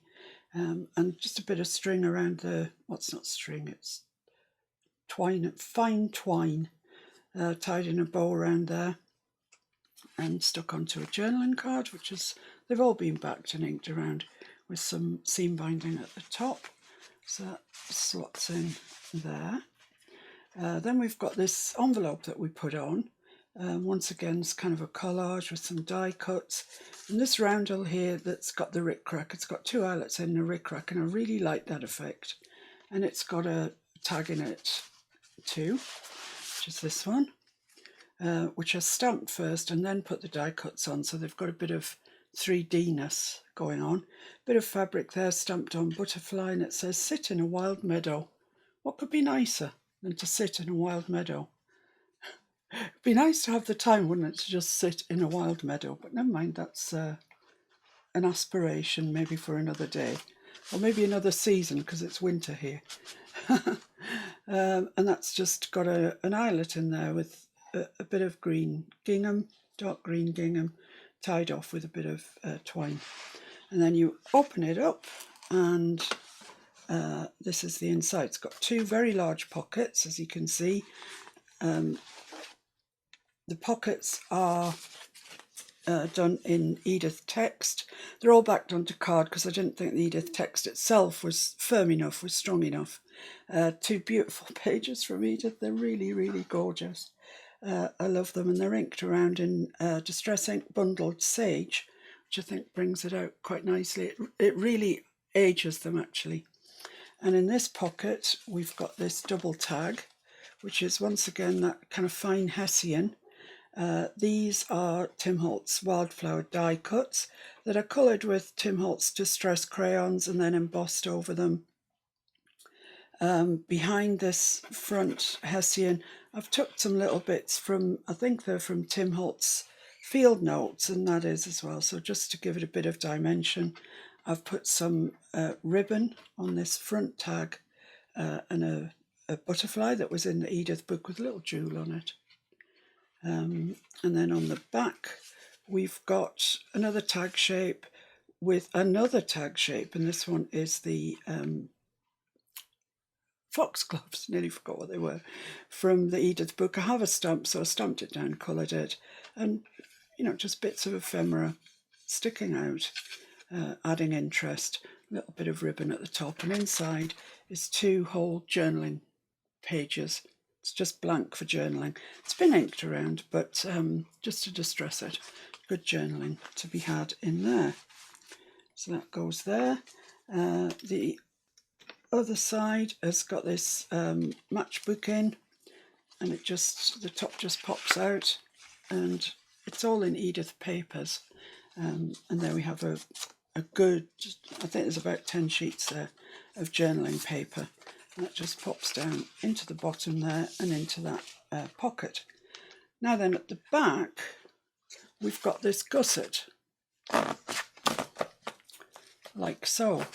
And just a bit of string around the, what's not string, it's twine, fine twine, tied in a bow around there and stuck onto a journaling card, which is, they've all been backed and inked around with some seam binding at the top. So that slots in there. Then we've got this envelope that we put on. Once again, it's kind of a collage with some die cuts. And this roundel here that's got the rickrack, it's got two eyelets in the rickrack, and I really like that effect. And it's got a tag in it too, which is this one, which I stamped first and then put the die cuts on, so they've got a bit of 3D-ness going on. Bit of fabric there stamped on butterfly, and it says sit in a wild meadow. What could be nicer than to sit in a wild meadow? It'd be nice to have the time, wouldn't it, to just sit in a wild meadow, but never mind, that's an aspiration maybe for another day, or maybe another season, because it's winter here. And that's just got an eyelet in there with a bit of green gingham, dark green gingham, tied off with a bit of twine. And then you open it up, and this is the inside. It's got two very large pockets, as you can see. The pockets are done in Edith text. They're all backed onto card because I didn't think the Edith text itself was firm enough, was strong enough. Two beautiful pages from Edith. They're really, really gorgeous. I love them, and they're inked around in Distress Ink Bundled Sage, which I think brings it out quite nicely. It really ages them actually. And in this pocket we've got this double tag, which is once again that kind of fine Hessian. These are Tim Holtz wildflower die cuts that are coloured with Tim Holtz Distress crayons and then embossed over them. Behind this front Hessian, I've tucked some little bits from, I think they're from Tim Holtz field notes, and that is as well. So just to give it a bit of dimension, I've put some ribbon on this front tag and a butterfly that was in the Edith book with a little jewel on it. And then on the back we've got another tag shape with another tag shape, and this one is the foxgloves, nearly forgot what they were, from the Edith book. I have a stamp, so I stamped it down, coloured it, and you know, just bits of ephemera sticking out, adding interest. A little bit of ribbon at the top, and inside is two whole journaling pages. It's just blank for journaling. It's been inked around, but just to distress it, good journaling to be had in there. So that goes there. The other side has got this matchbook in, and it just, the top just pops out, and it's all in Edith papers. And there we have a good, I think there's about 10 sheets there of journaling paper. And that just pops down into the bottom there and into that pocket. Now then, at the back, we've got this gusset, like so.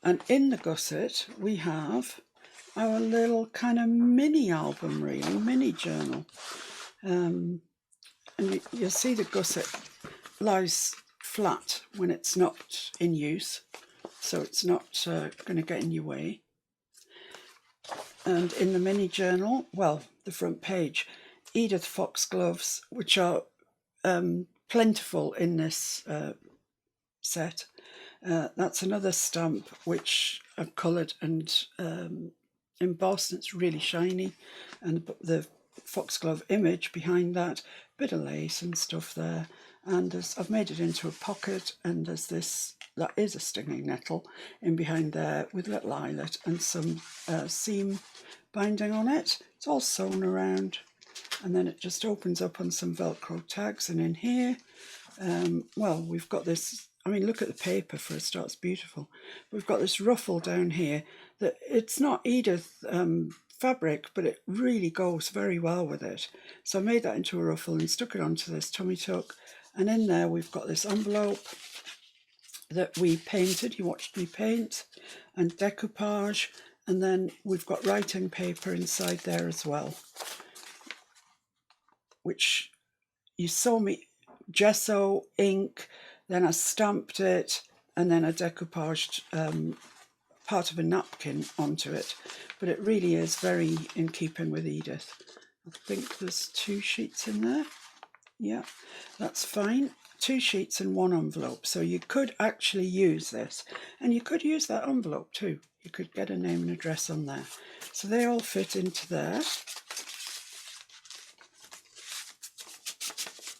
And in the gusset, we have our little kind of mini album, really, mini journal. And you'll see the gusset lies flat when it's not in use, so it's not going to get in your way. And in the mini journal, well, the front page, Edith foxgloves, which are plentiful in this set. That's another stamp which I've coloured and embossed. It's really shiny, and the foxglove image behind that, bit of lace and stuff there. And I've made it into a pocket, and there's this, that is a stinging nettle in behind there with a little eyelet and some seam binding on it. It's all sewn around, and then it just opens up on some Velcro tags. And in here, well, we've got this, I mean, look at the paper for a start, it's beautiful. We've got this ruffle down here that it's not Edith fabric, but it really goes very well with it. So I made that into a ruffle and stuck it onto this tummy tuck. And in there we've got this envelope that we painted, you watched me paint, and decoupage. And then we've got writing paper inside there as well, which you saw me gesso, ink, then I stamped it, and then I decoupaged part of a napkin onto it. But it really is very in keeping with Edith. I think there's 2 sheets in there. Yeah, that's fine. 2 sheets and 1 envelope. So you could actually use this, and you could use that envelope too. You could get a name and address on there. So they all fit into there,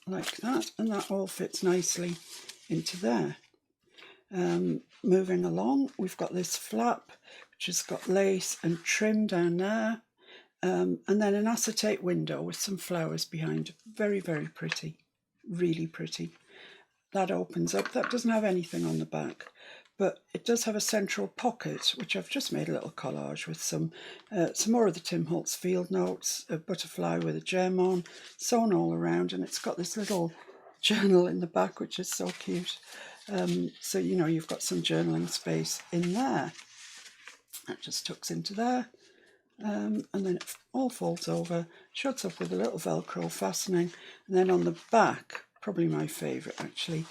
like that, and that all fits nicely into there. Moving along, we've got this flap, which has got lace and trim down there, and then an acetate window with some flowers behind. Very, very pretty, really pretty. That opens up. That doesn't have anything on the back, but it does have a central pocket, which I've just made a little collage with some more of the Tim Holtz field notes, a butterfly with a gem on, sewn all around, and it's got this little journal in the back, which is so cute. So, you know, you've got some journaling space in there. That just tucks into there. And then it all folds over, shuts up with a little Velcro fastening. And then on the back, probably my favourite actually,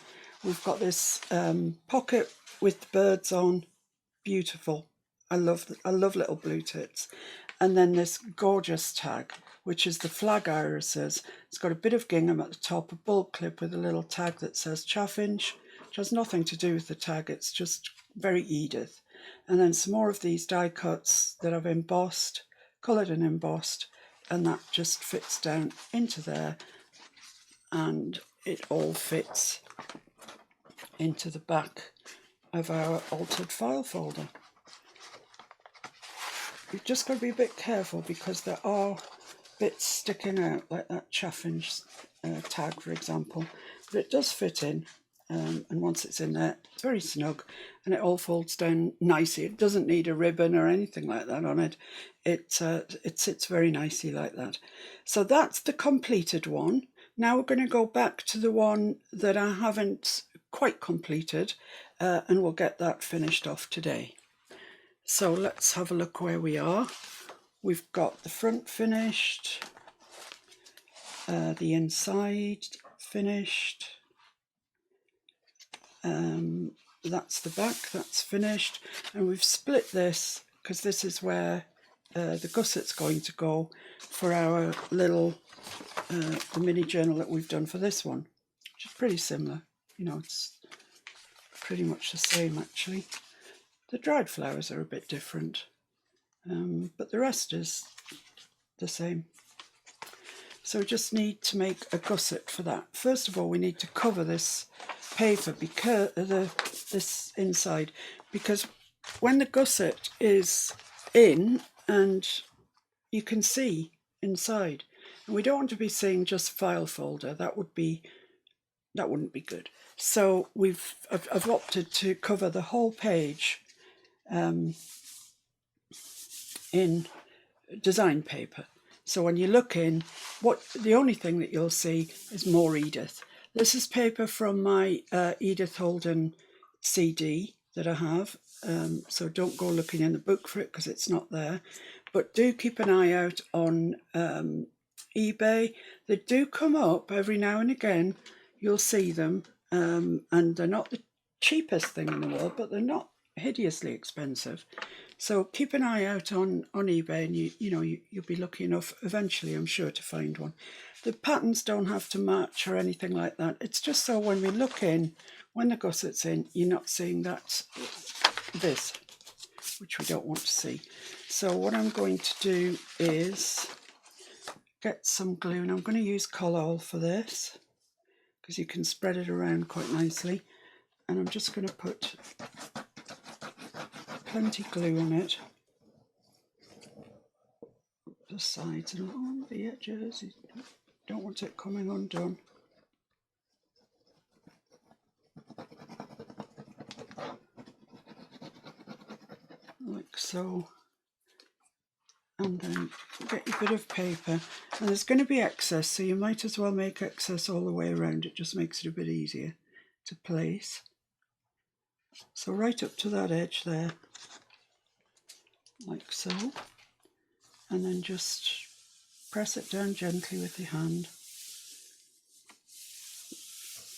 we've got this pocket with the birds on. Beautiful. I love little blue tits. And then this gorgeous tag, which is the flag irises. It's got a bit of gingham at the top, a bulk clip with a little tag that says Chaffinch, which has nothing to do with the tag, it's just very Edith. And then some more of these die cuts that I've embossed, coloured and embossed, and that just fits down into there, and it all fits into the back of our altered file folder. You've just got to be a bit careful because there are bits sticking out, like that Chaffinch tag, for example, but it does fit in. And once it's in there, it's very snug, and it all folds down nicely. It doesn't need a ribbon or anything like that on it. It sits very nicely like that. So that's the completed one. Now we're going to go back to the one that I haven't quite completed, and we'll get that finished off today. So let's have a look where we are. We've got the front finished, the inside finished. That's the back, that's finished, and we've split this because this is where the gusset's going to go for our little the mini journal that we've done for this one, which is pretty similar. You know, it's pretty much the same actually. The dried flowers are a bit different, but the rest is the same. So we just need to make a gusset for that. First of all, we need to cover this paper, because this inside, because when the gusset is in and you can see inside, and we don't want to be seeing just file folder. That wouldn't be good. So I've opted to cover the whole page in design paper. So when you look in, the only thing that you'll see is more Edith. This is paper from my Edith Holden CD that I have. So don't go looking in the book for it because it's not there. But do keep an eye out on eBay. They do come up every now and again. You'll see them. And they're not the cheapest thing in the world, but they're not hideously expensive. So keep an eye out on eBay, and you'll be lucky enough eventually, I'm sure, to find one. The patterns don't have to match or anything like that. It's just so when we look in, when the gusset's in, you're not seeing this, which we don't want to see. So what I'm going to do is get some glue, and I'm going to use Collall for this because you can spread it around quite nicely. And I'm just going to put plenty glue on it, the sides and on the edges. You don't want it coming undone. Like so. And then get your bit of paper, and there's going to be excess, so you might as well make excess all the way around. It just makes it a bit easier to place. So right up to that edge there, like so, and then just press it down gently with your hand.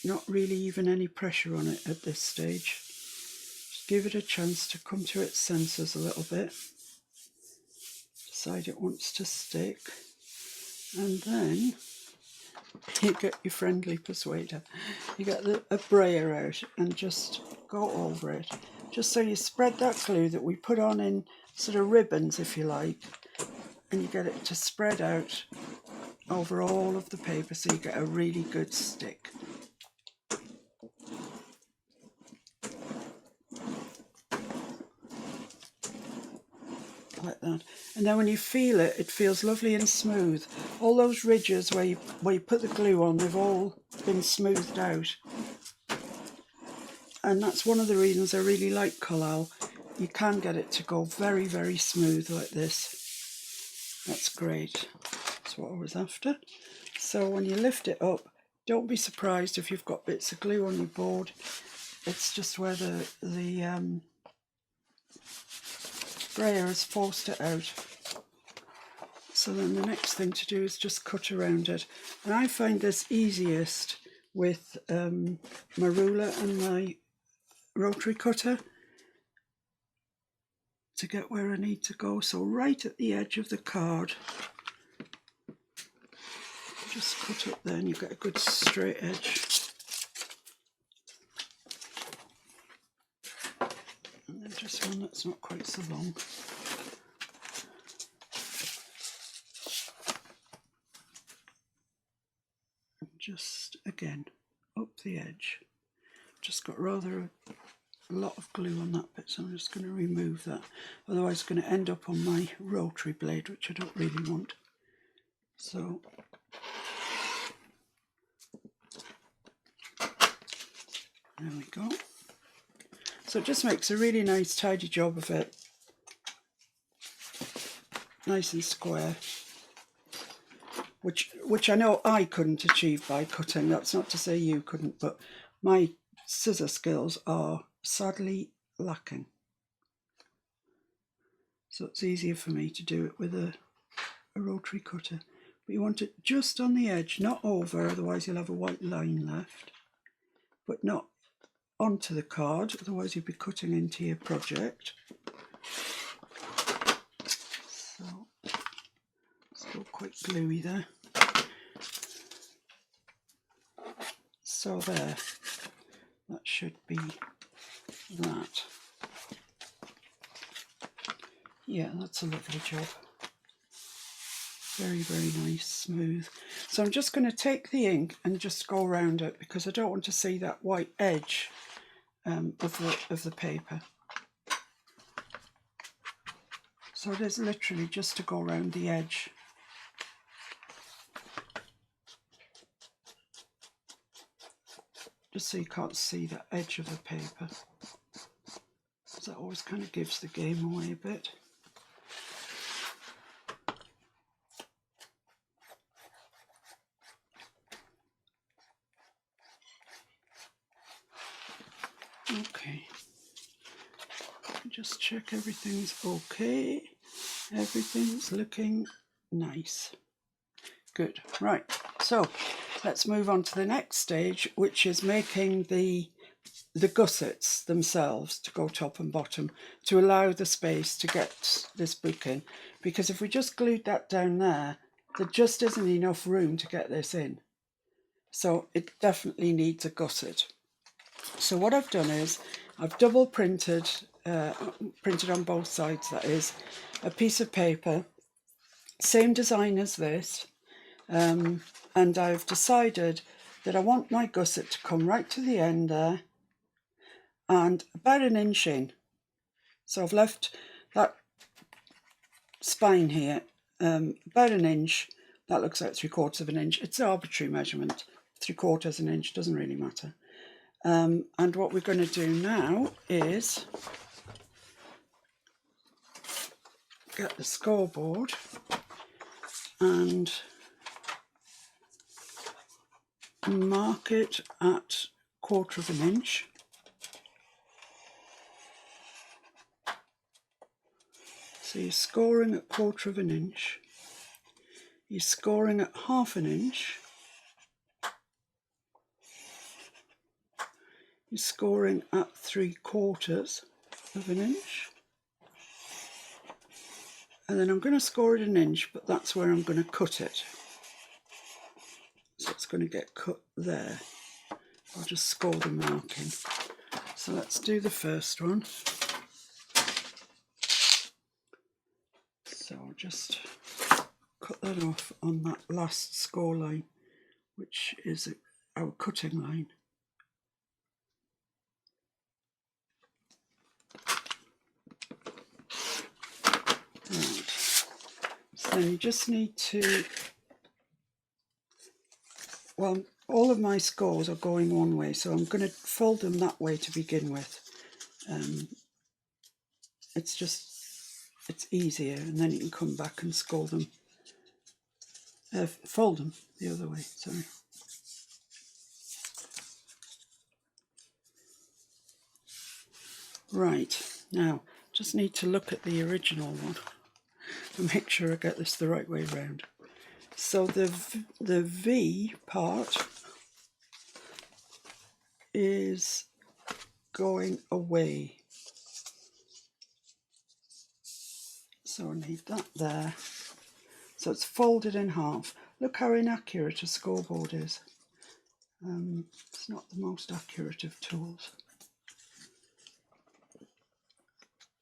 Not really even any pressure on it at this stage. Just give it a chance to come to its senses a little bit. Decide it wants to stick, and then you get your friendly persuader. You get a brayer out and just go over it, just so you spread that glue that we put on in sort of ribbons, if you like, and you get it to spread out over all of the paper so you get a really good stick. Like that. And then when you feel it, it feels lovely and smooth. All those ridges where you put the glue on, they've all been smoothed out. And that's one of the reasons I really like Collall. You can get it to go very, very smooth like this. That's great. That's what I was after. So when you lift it up, don't be surprised if you've got bits of glue on your board. It's just where the brayer has forced it out. So then the next thing to do is just cut around it. And I find this easiest with my ruler and my rotary cutter to get where I need to go. So right at the edge of the card, just cut up there and you get a good straight edge. And then just one that's not quite so long. And just again up the edge. Just got rather a lot of glue on that bit, so I'm just going to remove that. Otherwise it's going to end up on my rotary blade, which I don't really want. So there we go. So it just makes a really nice tidy job of it. Nice and square. Which I know I couldn't achieve by cutting. That's not to say you couldn't, but my scissor skills are sadly lacking. So it's easier for me to do it with a rotary cutter. But you want it just on the edge, not over, otherwise you'll have a white line left. But not onto the card, otherwise you'd be cutting into your project. So it's still quite gluey there. So there, that should be that. Yeah, that's a lovely job. Very, very nice, smooth. So I'm just going to take the ink and just go around it because I don't want to see that white edge of the paper. So it is literally just to go around the edge. Just so you can't see the edge of the paper. So that always kind of gives the game away a bit. Okay, just check everything's okay. Everything's looking nice. Good, right, so let's move on to the next stage, which is making the gussets themselves to go top and bottom to allow the space to get this book in, because if we just glued that down there just isn't enough room to get this in. So it definitely needs a gusset. So what I've done is I've double printed on both sides, that is, a piece of paper, same design as this, and I've decided that I want my gusset to come right to the end there and about an inch in. So I've left that spine here about an inch. That looks like 3/4 of an inch. It's an arbitrary measurement. 3/4 an inch, doesn't really matter. And what we're going to do now is get the scoreboard and mark it at 1/4 of an inch. So you're scoring at 1/4 of an inch. You're scoring at 1/2 an inch. You're scoring at 3/4 of an inch. And then I'm going to score it an inch, but that's where I'm going to cut it. So it's going to get cut there. I'll just score the marking. So let's do the first one. So I'll just cut that off on that last score line, which is our cutting line. Right. So then you just need to, well, all of my scores are going one way, so I'm going to fold them that way to begin with. It's easier, and then you can come back and score them, fold them the other way, sorry. Right, now just need to look at the original one and make sure I get this the right way round. So the V part is going away. So I need that there. So it's folded in half. Look how inaccurate a scoreboard is. It's not the most accurate of tools.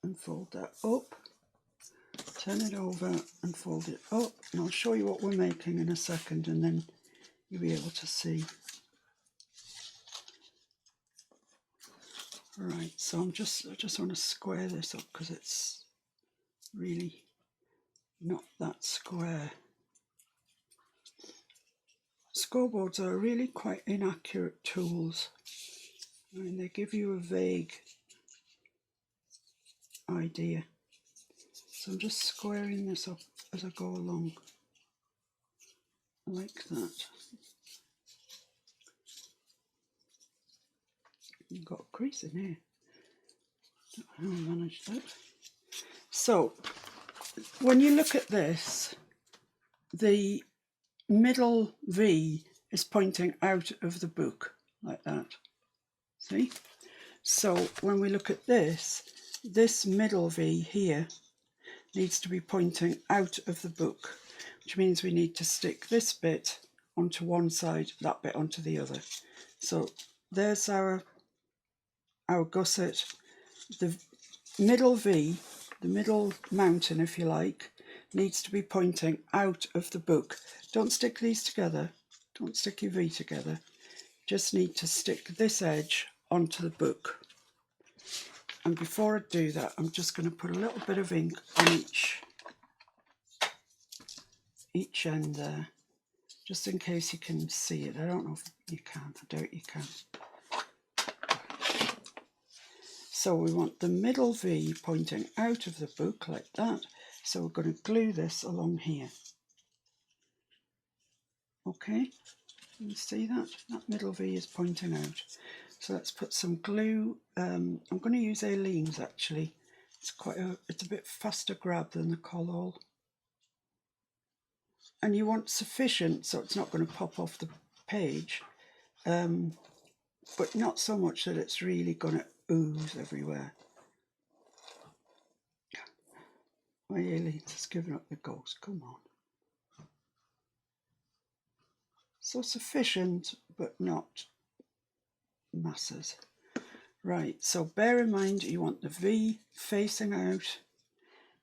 And fold that up. Turn it over and fold it up. And I'll show you what we're making in a second, and then you'll be able to see. Right, so I just want to square this up because it's really not that square. Scoreboards are really quite inaccurate tools. I mean, they give you a vague idea. So I'm just squaring this up as I go along, like that. You've got a crease in here. I don't know how I managed that. So when you look at this, the middle V is pointing out of the book like that. See? So when we look at this middle V here needs to be pointing out of the book, which means we need to stick this bit onto one side, that bit onto the other. So there's our gusset. The middle V, the middle mountain, if you like, needs to be pointing out of the book. Don't stick these together. Don't stick your V together. Just need to stick this edge onto the book. And before I do that, I'm just going to put a little bit of ink on each end there, just in case you can see it. I don't know if you can. I doubt you can. So we want the middle V pointing out of the book like that. So we're going to glue this along here. Okay, you see that? That middle V is pointing out. So let's put some glue. I'm going to use Aleene's actually. It's a bit faster grab than the Collall. And you want sufficient so it's not going to pop off the page, but not so much that it's really going to ooze everywhere. My Aleene's has given up the ghost, come on. So sufficient, but not masses. Right, so bear in mind you want the V facing out,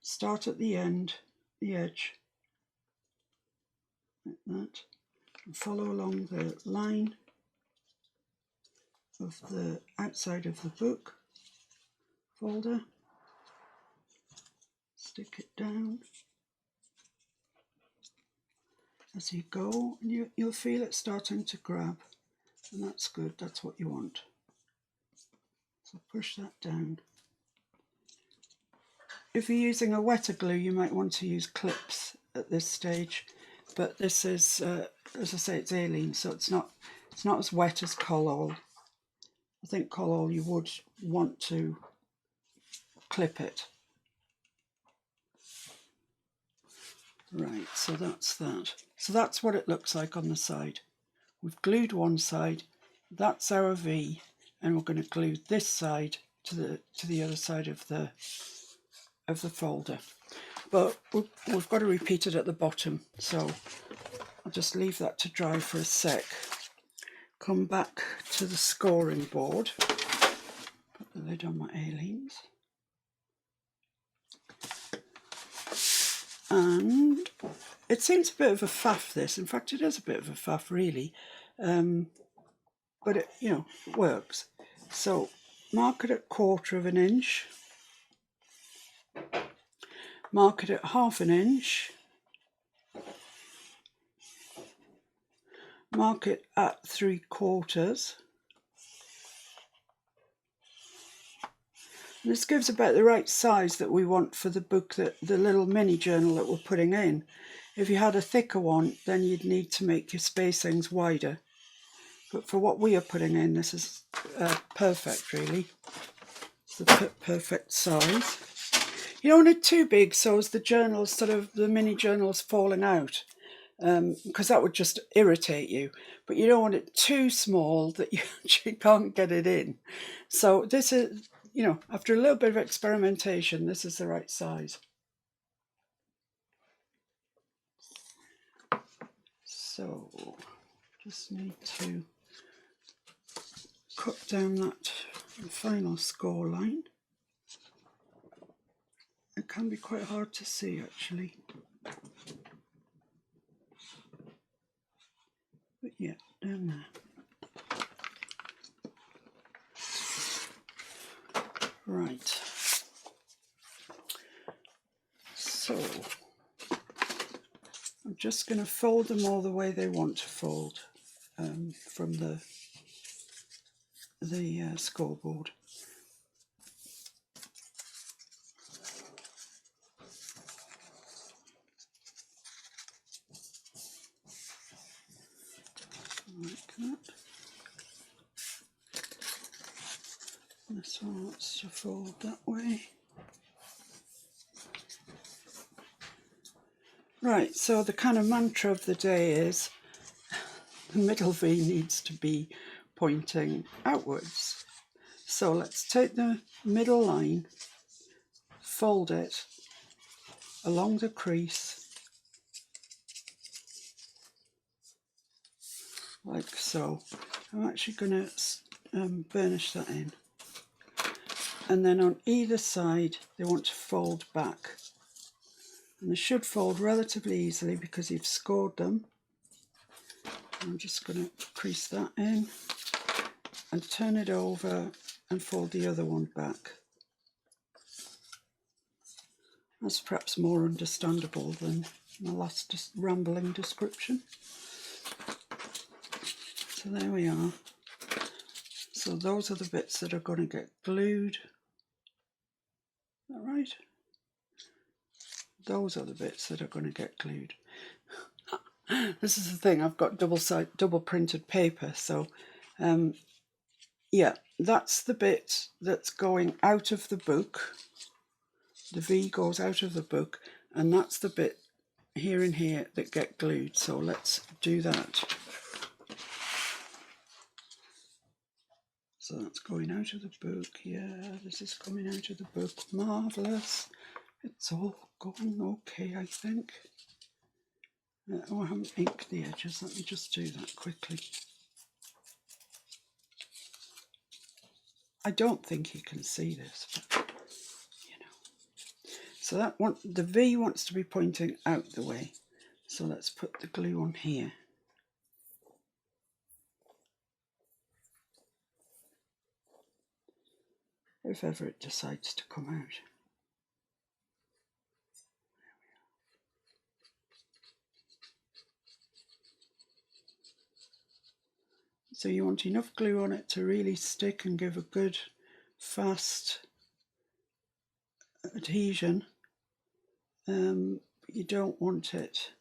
start at the end, the edge, like that, and follow along the line of the outside of the book folder. Stick it down as you go, and you'll feel it starting to grab, and that's good, that's what you want. So push that down. If you're using a wetter glue, you might want to use clips at this stage, but this is, as I say, it's Aleene's, so it's not as wet as Collall. I think Collall you would want to clip it. Right, so that's that. So that's what it looks like on the side. We've glued one side, that's our V, and we're going to glue this side to the other side of the folder. But we've got to repeat it at the bottom, so I'll just leave that to dry for a sec. Come back to the scoring board. Put the lid on my Aleene's. And it seems a bit of a faff, this. In fact, it is a bit of a faff, really. But it, it works. So mark it at 1/4 of an inch. Mark it at 1/2 an inch. Mark it at 3/4. And this gives about the right size that we want for the book, the little mini journal that we're putting in. If you had a thicker one, then you'd need to make your spacings wider. But for what we are putting in, this is perfect, really. It's the perfect size. You don't want it too big, so as the journals, the mini journals falling out, because that would just irritate you. But you don't want it too small that you actually can't get it in. So this is, after a little bit of experimentation, this is the right size. So just need to cut down that final score line. It can be quite hard to see, actually. But yeah, down there. Right. So I'm just going to fold them all the way they want to fold from the scoreboard. Like that. This one wants to fold that way. Right, so the kind of mantra of the day is the middle V needs to be pointing outwards. So let's take the middle line, fold it along the crease, like so. I'm actually going to burnish that in. And then on either side, they want to fold back And they should fold relatively easily because you've scored them. I'm just going to crease that in and turn it over and fold the other one back. That's perhaps more understandable than my last rambling description. So there we are. So those are the bits that are going to get glued. Is that right? Those are the bits that are going to get glued. This is the thing, I've got double printed paper, so yeah, that's the bit that's going out of the book. The V goes out of the book, and that's the bit here and here that get glued. So let's do that. So that's going out of the book. Yeah, this is coming out of the book. Marvellous. It's all going okay, I think. Oh, I haven't inked the edges. Let me just do that quickly. I don't think you can see this, but you know. So that one, the V wants to be pointing out the way. So let's put the glue on here. If ever it decides to come out. So you want enough glue on it to really stick and give a good fast adhesion. You don't want it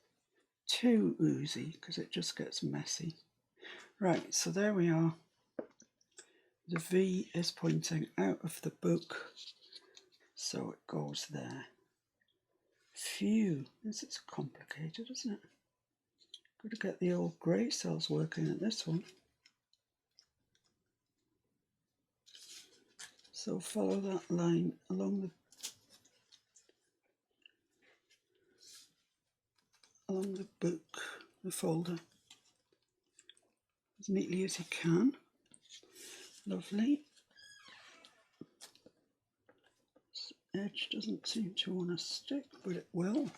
too oozy because it just gets messy. Right, so there we are. The V is pointing out of the book, so it goes there. Phew, this is complicated, isn't it? Got to get the old grey cells working at this one. So follow that line along the book, the folder, as neatly as you can. Lovely. This edge doesn't seem to want to stick, but it will.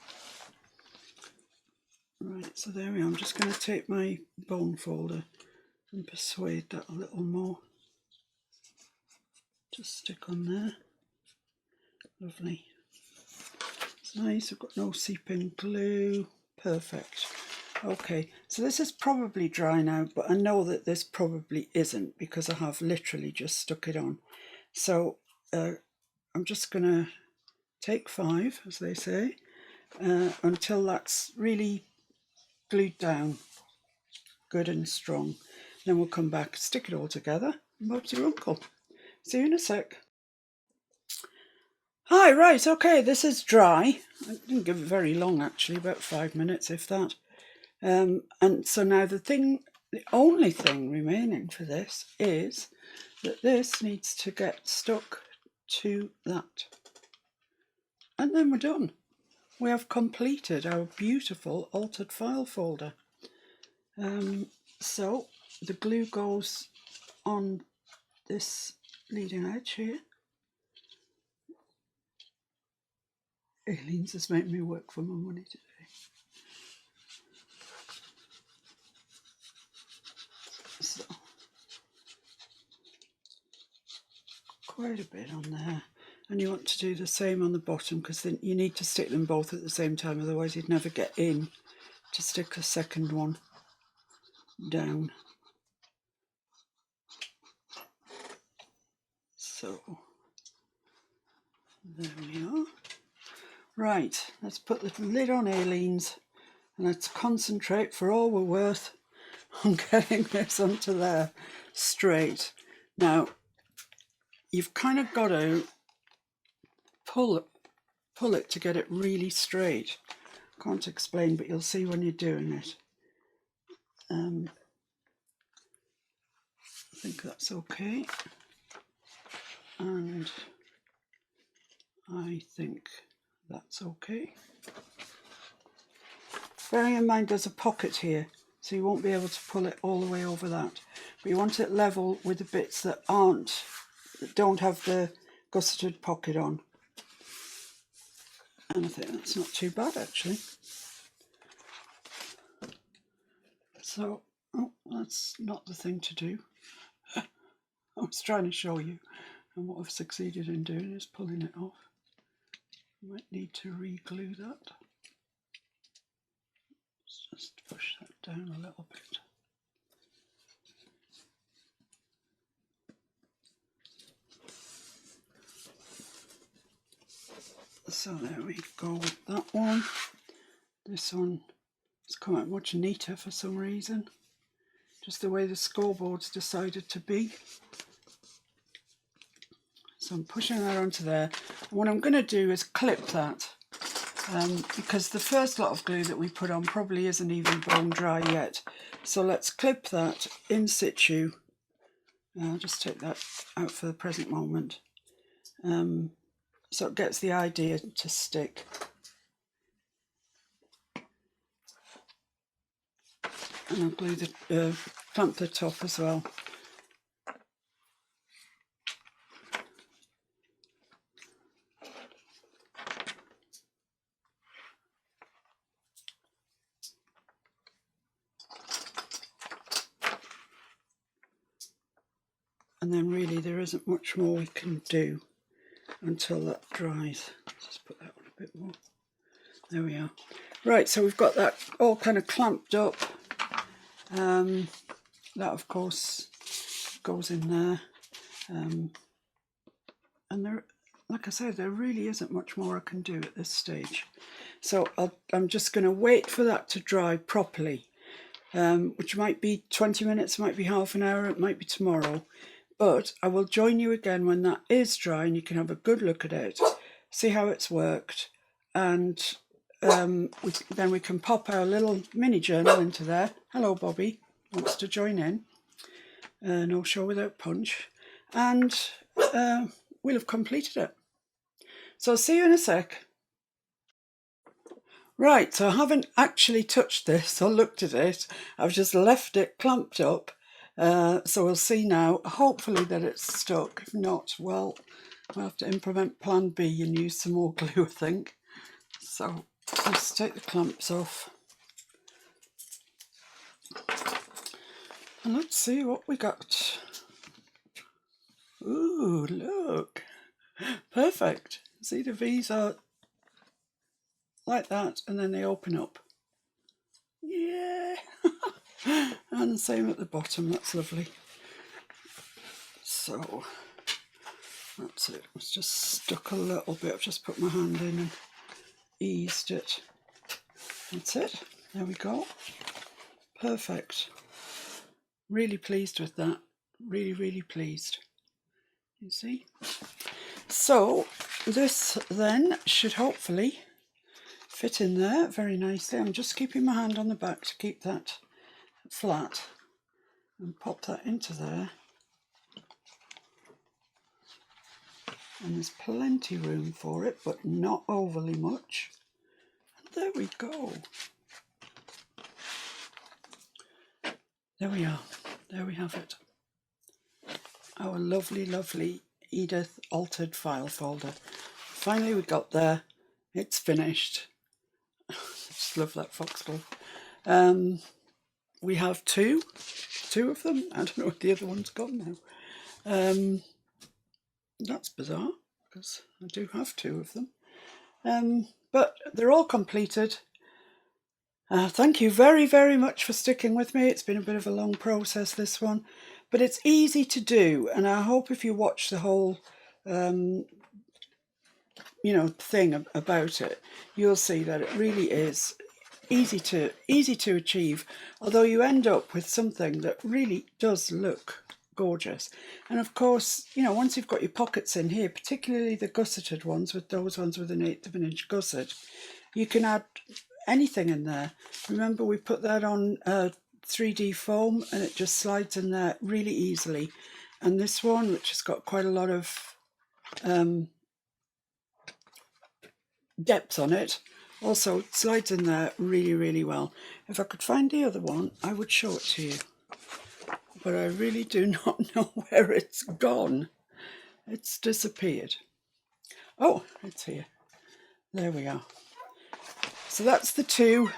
Right, so there we are. I'm just going to take my bone folder and persuade that a little more. Just stick on there. Lovely. It's nice, I've got no seeping glue. Perfect. Okay, so this is probably dry now, but I know that this probably isn't because I have literally just stuck it on. So I'm just going to take 5, as they say, until that's really glued down good and strong. Then we'll come back, stick it all together, and Bob's your uncle. See you in a sec. Hi, right, okay, this is dry. I didn't give it very long actually, about 5 minutes if that. And so now the only thing remaining for this is that this needs to get stuck to that. And then we're done. We have completed our beautiful altered file folder. So the glue goes on this leading edge here. Aileen's has made me work for my money today. So quite a bit on there. And you want to do the same on the bottom because then you need to stick them both at the same time, otherwise you'd never get in to stick a second one down. So there we are. Right, let's put the lid on Aileen's and let's concentrate for all we're worth on getting this onto there straight. Now, you've kind of got to pull it to get it really straight. Can't explain, but you'll see when you're doing it. I think that's okay. And I think that's okay. Bearing in mind there's a pocket here, so you won't be able to pull it all the way over that. But you want it level with the bits that don't have the gusseted pocket on. And I think that's not too bad actually. So, oh, that's not the thing to do. I was trying to show you, and what I've succeeded in doing is pulling it off. Might need to re-glue that. Let's just push that down a little bit. So there we go with that one. This one has come out much neater for some reason. Just the way the scoreboard's decided to be. So I'm pushing that onto there. And what I'm going to do is clip that. Because the first lot of glue that we put on probably isn't even bone dry yet. So let's clip that in situ. I'll just take that out for the present moment. So it gets the idea to stick. And I'll glue the clamp the top as well. And then really there isn't much more we can do until that dries. Let's just put that on a bit more. There we are. Right, so we've got that all kind of clamped up. That of course goes in there. And there, like I said, there really isn't much more I can do at this stage. So I'm just going to wait for that to dry properly, which might be 20 minutes, might be half an hour, it might be tomorrow. But I will join you again when that is dry and you can have a good look at it, see how it's worked, and then we can pop our little mini journal into there. Hello, Bobby wants to join in. No show without punch. And we'll have completed it. So I'll see you in a sec. Right, so I haven't actually touched this or looked at it. I've just left it clamped up. So we'll see now, hopefully that it's stuck. If not, well, we'll have to implement plan B and use some more glue, I think. So let's take the clamps off. And let's see what we got. Ooh, look. Perfect. See, the V's are like that and then they open up. Yeah. And the same at the bottom, that's lovely. So that's it. It's just stuck a little bit. I've just put my hand in and eased it. That's it. There we go. Perfect. Really pleased with that. Really, really pleased. You see? So this then should hopefully fit in there very nicely. I'm just keeping my hand on the back to keep that flat and pop that into there. And there's plenty room for it, but not overly much. And there we go. There we are. There we have it. Our lovely, lovely Edith altered file folder. Finally we got there. It's finished. I just love that foxglove. We have two of them. I don't know what the other one's gone now. That's bizarre because I do have two of them. But they're all completed. Thank you very, very much for sticking with me. It's been a bit of a long process, this one, but it's easy to do. And I hope if you watch the whole, thing about it, you'll see that it really is easy to achieve, although you end up with something that really does look gorgeous. And of course, once you've got your pockets in here, particularly the gusseted ones, with those ones with an 1/8 of an inch gusset, you can add anything in there. Remember, we put that on 3D foam and it just slides in there really easily. And this one, which has got quite a lot of depth on it, also slides in there really, really well. If I could find the other one, I would show it to you. But I really do not know where it's gone. It's disappeared. Oh, it's here. There we are. So that's the two.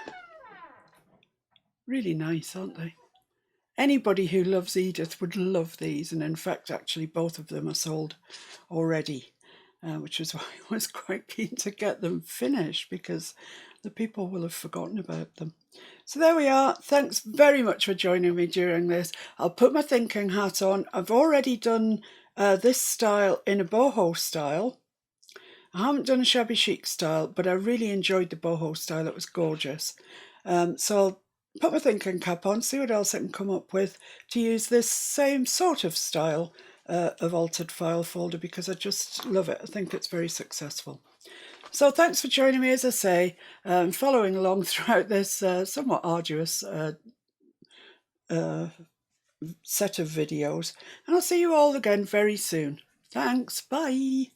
Really nice, aren't they? Anybody who loves Edith would love these, and in fact actually both of them are sold already, which is why I was quite keen to get them finished, because the people will have forgotten about them. So there we are. Thanks very much for joining me during this. I'll put my thinking hat on. I've already done this style in a boho style. I haven't done a shabby chic style, but I really enjoyed the boho style. It was gorgeous. So I'll put my thinking cap on, see what else I can come up with to use this same sort of style of altered file folder, because I just love it. I think it's very successful. So thanks for joining me, as I say, following along throughout this somewhat arduous set of videos. And I'll see you all again very soon. Thanks, bye.